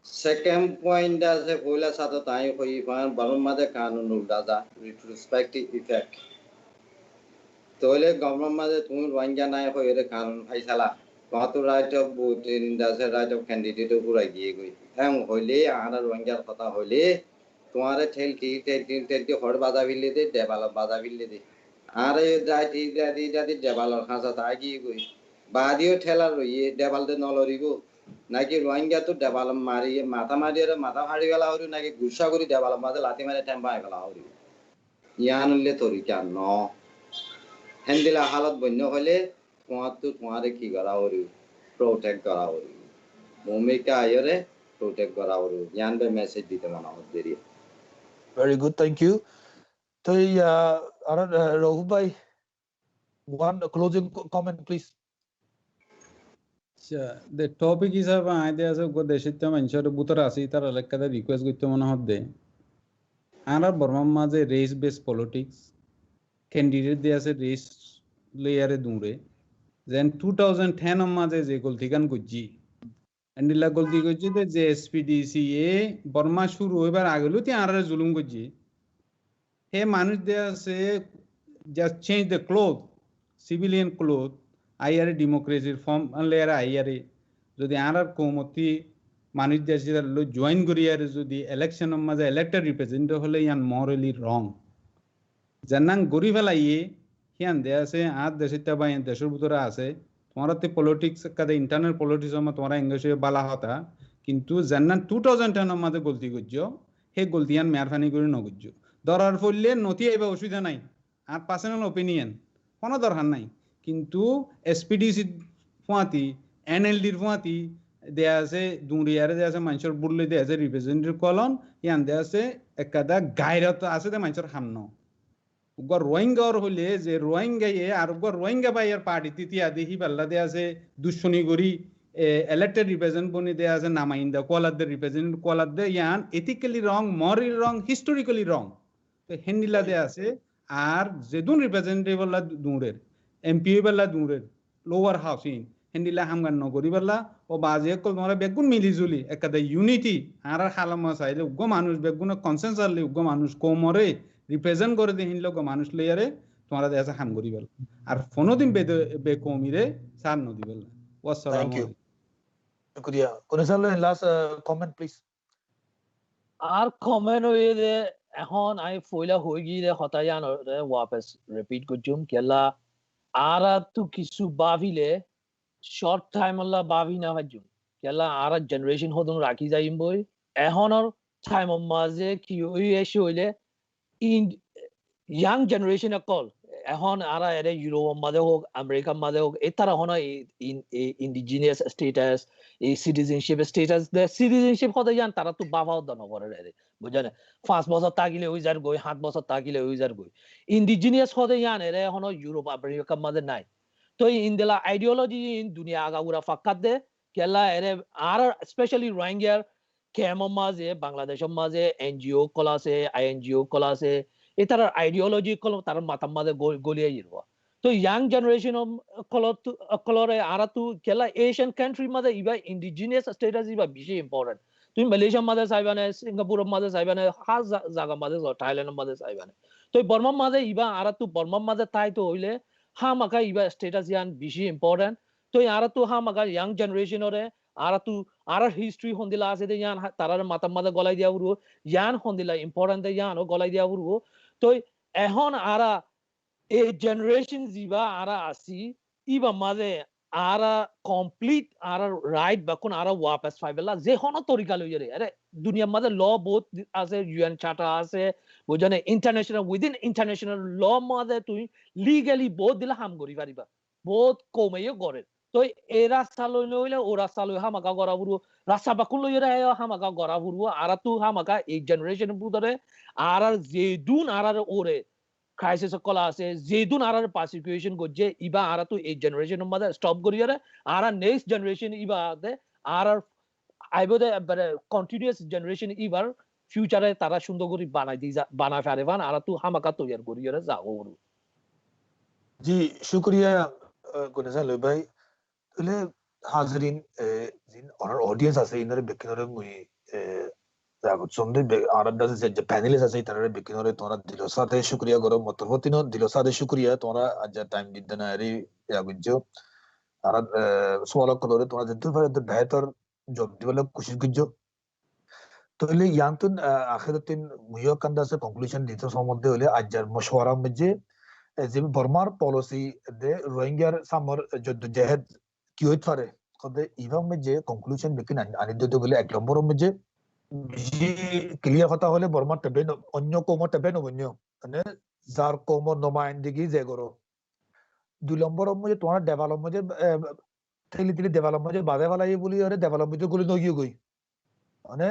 সেকেন্ড পয়েন্ট আছে কইলা সাথে তাই হই পান বারণ মাঝে কানুন উল্টা যা রিট্রোস্পেক্টিভ ইফেক্ট তোলে গভর্নমেন্ট মাঝে তুমি রোহিঙ্গা নাই হই এর কানুন ফাইসালা কত right of vote in the right of candidate পুরাই দিয়ে গই এম হইলে আর রোহিঙ্গার কথা হইলে তোমারে ঠেলটি হড় বাধা বিলে দে ডেভেলপ বাধা বিলে দে আর যাইটি দাদি ডেভেলপ খাঁচা তাই গিয়ে গই বাদিও ঠেলা রইয়ে ডেভাল দে নলরিব নাকি রোহিঙ্গা তো ডেভেলপ মারি মাথা হারি গেলা হরি নাকি গুসা করি ডেভেলপ মাঝে লাতি মারে টেম্পা গেলা হরি ইয়ান হইলে তরিকা ন হেন্দিলা হালত বন্য হলে তোমারে কি করা হরি প্রোটেক্ট করা হরি ভূমিকা আয়রে প্রোটেক্ট করা হরি ইয়ান বে মেসেজ দিতে মনে হত দেরি ভেরি গুড থ্যাংক ইউ তো আর রঘু ভাই one closing comment please the topic is a idea as a good deshitta mentioned butarasi tar lekada request gotto mone hodde ara Burma maze race based politics candidate de ase race layer dure then 2010 maze je golti kan gujji andila golti gujji de je SPDCA Burma shuru hoibar agelu ti ara zulum gujji he manush de ase just change the clothes civilian clothes আইআরে ডেমোক্রেসির ফর্ম আনলে আর আইআরে যদি আর কৌমতি মানুষ দেশে জয়েন করি আর যদি ইলেকশনের মাঝে ইলেক্টেড রিপ্রেজেন্টেটিভ হলে ইয়ান মরালি রং জানাং গরি ফেলাইয়ে হিয়ান দে আছে আর দেশটা বা দেশের ভিতরে আছে তোমারা তে পলিটিক্স কাদে ইন্টারনাল পলিটিক্স মা তোমরা ইংলিশে বালা হতা কিন্তু জানান 2010 মাঝে গলতি করছো হে গলতিয়ান মেয়ারফানি করে নগজ্জো দরার ফললে নথি আইবা অসুবিধা নাই আর পার্সোনাল ওপিনিয়ন কোনো দরকার নাই কিন্তু এসপিডিসি ফুয়াতি এনএলডির ফুয়াতি দেয়া আছে দুরিয়ারে দেয়া আছে মানুষের বুললে দেয়া আছে রিপ্রেজেন্টেটিভ কলন ইয়ান দেয়া আছে একাদা গায়রত আছে দে মানুষের সামনে উগর রোহিঙ্গার হইলে যে রোহিঙ্গায়ে আর উগর রোহিঙ্গা বাইয়ের পার্টি তিতিয়া দেখি পাল্লা দেয়া আছে দুশ্মনী গরি ইলেক্টেড রিপ্রেজেন্টেটিভ বনি দেয়া আছে নামাইন্দা কোয়ালাদের রিপ্রেজেন্টেটিভ কোয়ালাদে ইয়ান এথিক্যালি রং মরালি রং হিস্টোরিক্যালি রং তো হেন্ডিলা দেয়া আছে আর যেদুন রিপ্রেজেন্টেটিভ হল্লা দূরের এমপি বেলা দূরের লোয়ার হাউসিং হেন্ডিলা হামগান নগরী বেলা ও বাজে কল তোমরা বেগুন মিলিজুলি একাদা ইউনিটি আর হালামা চাইলে উগ্র মানুষ বেগুন কনসেন্সাসলি উগ্র মানুষ কোমরে রিপ্রেজেন্ট করে দিয়ে হিনলে উগ্র মানুষ লইয়ারে তোমরা দেশে হাম করি বেলা আর ফোনদিন বেকমিরে সার নদী বেলা ওয়াসসালামু আলাইকুম শুকরিয়া কোনসালে লাস্ট কমেন্ট প্লিজ আর কমেন্ট হয়ে যে এখন আই ফইলা হই গিয়ে হতায়ান ওয়াপস রিপিট করছুম কেলা আরা তো কিছু ভাবিলে শর্ট টাইম আল্লাহ ভাবি না ভাজুম কেলা আরা জেনারেশন হদন রাখি যাইম বই এখনর টাইম মাঝে কি হই এসে হইলে ইন ইয়াং জেনারেশন কল এখন আরা এর ইউরোপ মাঝে হোক আমেরিকা মাঝে হোক এতারা হন ইন্ডিজিনিয়াস স্ট্যাটাস এই সিটিজেনশিপ স্ট্যাটাস দে সিটিজেনশিপ হতে যান তারা তো বাবাও দন করে রে বুঝানে 5 বছর তাকিলে ওই যার গই 7 বছর তাকিলে ওই যার গই ইন্ডিজিনিয়াস হতে যান এর এখন ইউরোপ আমেরিকা মাঝে নাই তো ইনদেলা আইডিওলজি ইন দুনিয়া আগাউরা ফাক্কাত দে কেলা এর আর স্পেশালি রোহিঙ্গার কেম মাঝে বাংলাদেশের মাঝে এনজিও কল আছে আইএনজিও কল আছে এটার আইডিওলজি কল তার মাথার মাঝে গলিয়ে যাবো তো ইয়াং জেনারেশন কলরে আরা তো কেলা এশিয়ান কান্ট্রি মাঝে ইবা ইন্ডিজিনিয়াস স্ট্যাটাস ইবা বেশি ইম্পর্টেন্ট তুমি মালয়েশিয়ার মাঝে চাইবানে সিঙ্গাপুরের মাঝে চাইবানে হাজ জায়গা মাঝে থাইল্যান্ডের মাঝে চাইবানে তো বর্মার মাঝে ইবা আরা তো বর্মার মাঝে তাই তো হইলে হামাকা ইবা স্ট্যাটাস ইয়ান বেশি ইম্পর্টেন্ট তো আরা তো হামাকা ইয়াং জেনারেশনরে আরা তো আরা হিস্ট্রি হন্দিলা আছে দে ইয়ান তারার মাথার মাঝে গলাই দিয়া উড়ো ইয়ান হন্দিলা ইম্পর্টেন্ট দে ইয়ান গলাই দিয়া উড়ো তো এখন আরা এই জেনারেশন জিবা আরা আসি ইবা মাঝে আরা কমপ্লিট আরা রাইট বা কোন আরা ওয়াপাস ফাইবেলা যে হন তরিকা লইরে আরে দুনিয়ার মধ্যে ল বহুত আছে, ইউএন চার্টার আছে, বুঝানে ইন্টারন্যাশনাল উইদিন ইন্টারন্যাশনাল ল মধ্যে তুই লিগালি বহুত দিলে হাম করি পারিবা, বহুত কমেও করে। তো এই রাস্তা লই লইলে ও রাস্তা লই হামাকা গড়া ফুরবো, রাস্তা বাকুল লইরে হামাকা গড়া ফুরবো, আর তু হামাকা এই জেনারেশন বুদরে আর যেদুন আর ওরে ক্রাইসিস কলা আছে, যেদুন আর পারসিকিউশন করছে ইবা আর তু এই জেনারেশনের মধ্যে স্টপ করিয়ারে আর নেক্সট জেনারেশন ইবা আর আইবদে কন্টিনিউয়াস জেনারেশন ইবার ফিউচারে তারা সুন্দর করে বানাই পারেবান আর তু হামাকা তৈয়ার করিয়ারে যাও। জি শুক্রিয়া গুনেজান লই ভাই। তাহলে হাজরিন জিন অনার অডিয়েন্স আছে ইনারে বেকিনরে মুই সন্ধে আরাদ আছে যে প্যানেলিস্ট আছে তারা বেকিনরে তোরা দিলো সাথে শুক্রিয়া গরম মতফতিনো দিলো সাথে শুক্রিয়া তোরা আজ টাইম দিতে না আরে বুঝছো আর সওয়াল করে তোরা যেতে পারে তো বেহতর জব ডেভেলপ কোশিশ করছো। তাহলে ইয়ান্তন আখিরাতিন মুইও কান্দা আছে কনক্লুশন দিতে সম্বন্ধে হলে আজর মশওয়ারা মধ্যে যে বর্মার পলিসি দে রোহিঙ্গার সামর জদ্দোজেহেদ কি হইতে পারে কবে ইভাম মধ্যে কনক্লুশন বেকিন আনি দিতে গেলে এক নম্বর মধ্যে বেশি ক্লিয়ার কথা হলে বর্মার টেবে অন্য কমর টেবে নবন্য মানে যার কমর নমায়ন্দিগি যে করো। দুই নম্বর মধ্যে তোমার ডেভেলপমেন্ট থেলি থেলি ডেভেলপমেন্ট বাদে ফেলাই বলি আরে ডেভেলপমেন্ট গুলি নগিয়ে গই মানে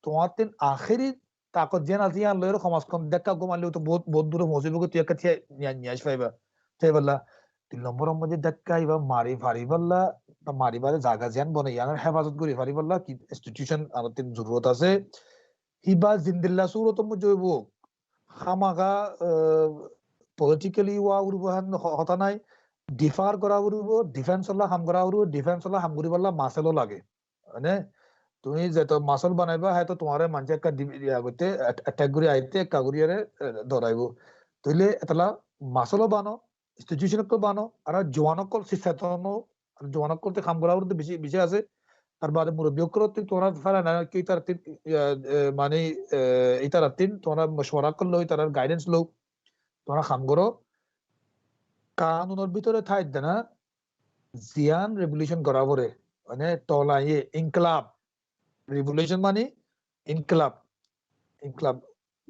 তোমার তিন আখেরি তাকত যেন আজি আর লয়ের সমাজখন দেখা ঘুমালেও তো বহুত বহুত দূরে মজিব তুই একটা নিয়ে আস পাইবা তাই বললা। তিন নম্বর মধ্যে দেখা ইবা মারি ফারি বললা বা মারিবারে জায়গা যেন বনে ইয়ানোর হেফাজত করি ফারি বললা কি ইনস্টিটিউশন আর তিন জরুরত আছে হিবা জিন্দিল্লা সুরত মধ্যে হইব হামাগা পলিটিক্যালি ওয়া উরবহান হতা নাই ডিফার করা উরব ডিফেন্স হল্লা হাম করা উরব ডিফেন্স হল্লা হাম করি বললা মাসেলও লাগে মানে তুমি যেহেতু মাসল বানাইবা হয়তো তোমার মানুষ একটা ইয়া করতে অ্যাটাক করে আইতে কাগুরিয়ারে ধরাইবো তাইলে এতলা মাসলও বানো ইনস্টিটিউশনকে বানো আর জওয়ানকল সিস্টেম জওয়ানকলতে কাম করা উরতে বেশি বেশি আছে তার বাদে মুরব্বিয়ক করতে তোমরা ফেলা না কি তার মানে এই তার তিন তোমরা মশওয়ারা করলো তার গাইডেন্স লো তোমরা কাম করো কানুনের ভিতরে থাকবে না জিয়ান রেভলিউশন করা পরে মানে তলা ইয়ে ইনকলাব রিভলিউশন মানে ইনকলাব ইনকলাব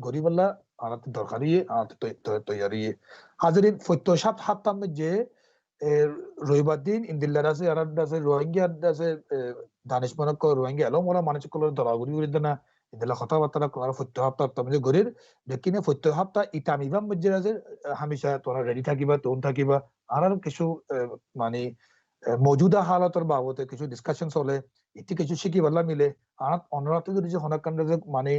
গরিবাল্লা আনাতে দরকারি আনাতে তৈরি হাজারিন ফত্যসাত হাত্তাম যে রবিবার দিন ইন্দিল্লার আছে আর আছে রোহিঙ্গা আছে দানিশমানক রোহিঙ্গা এলো মোরা মানুষ কল দরাগুরি উড়িদ না ইন্দিল্লা কথাবার্তা করার ফত্য হাপ্তা তামজে গরির দেখিনে ফত্য হাপ্তা ইতামিবাম মধ্যে আছে হামেশা তোরা রেডি থাকিবা তোন থাকিবা আর কিছু মানে মজুদা হালতর বাবদে কিছু ডিসকাশন চলে এটি কিছু শিখি বললা মিলে আর অন্যরাতে যদি যে হনাকান্ড যে মানে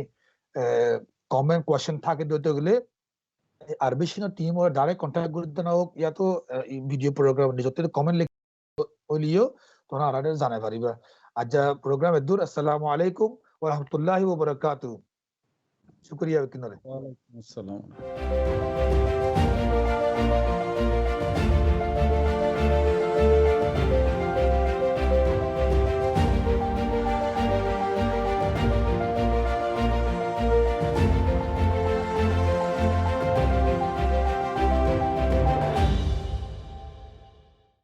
কমেন্ট কোয়েশ্চেন থাকে দিতে গেলে আরবিশিনো টিম ওরা ডাইরেক্ট কন্টাক্ট করে দিতে না হোক ইয়া তো ভিডিও প্রোগ্রাম নিজতে কমেন্ট লিখ হইলিও তোমরা আরারে জানাই পারিবা। আজ প্রোগ্রাম এদুর আসসালামু আলাইকুম ওয়া রাহমাতুল্লাহি ওয়া বারাকাতুহু। শুকরিয়া কিনারে। ওয়া আলাইকুম আসসালাম।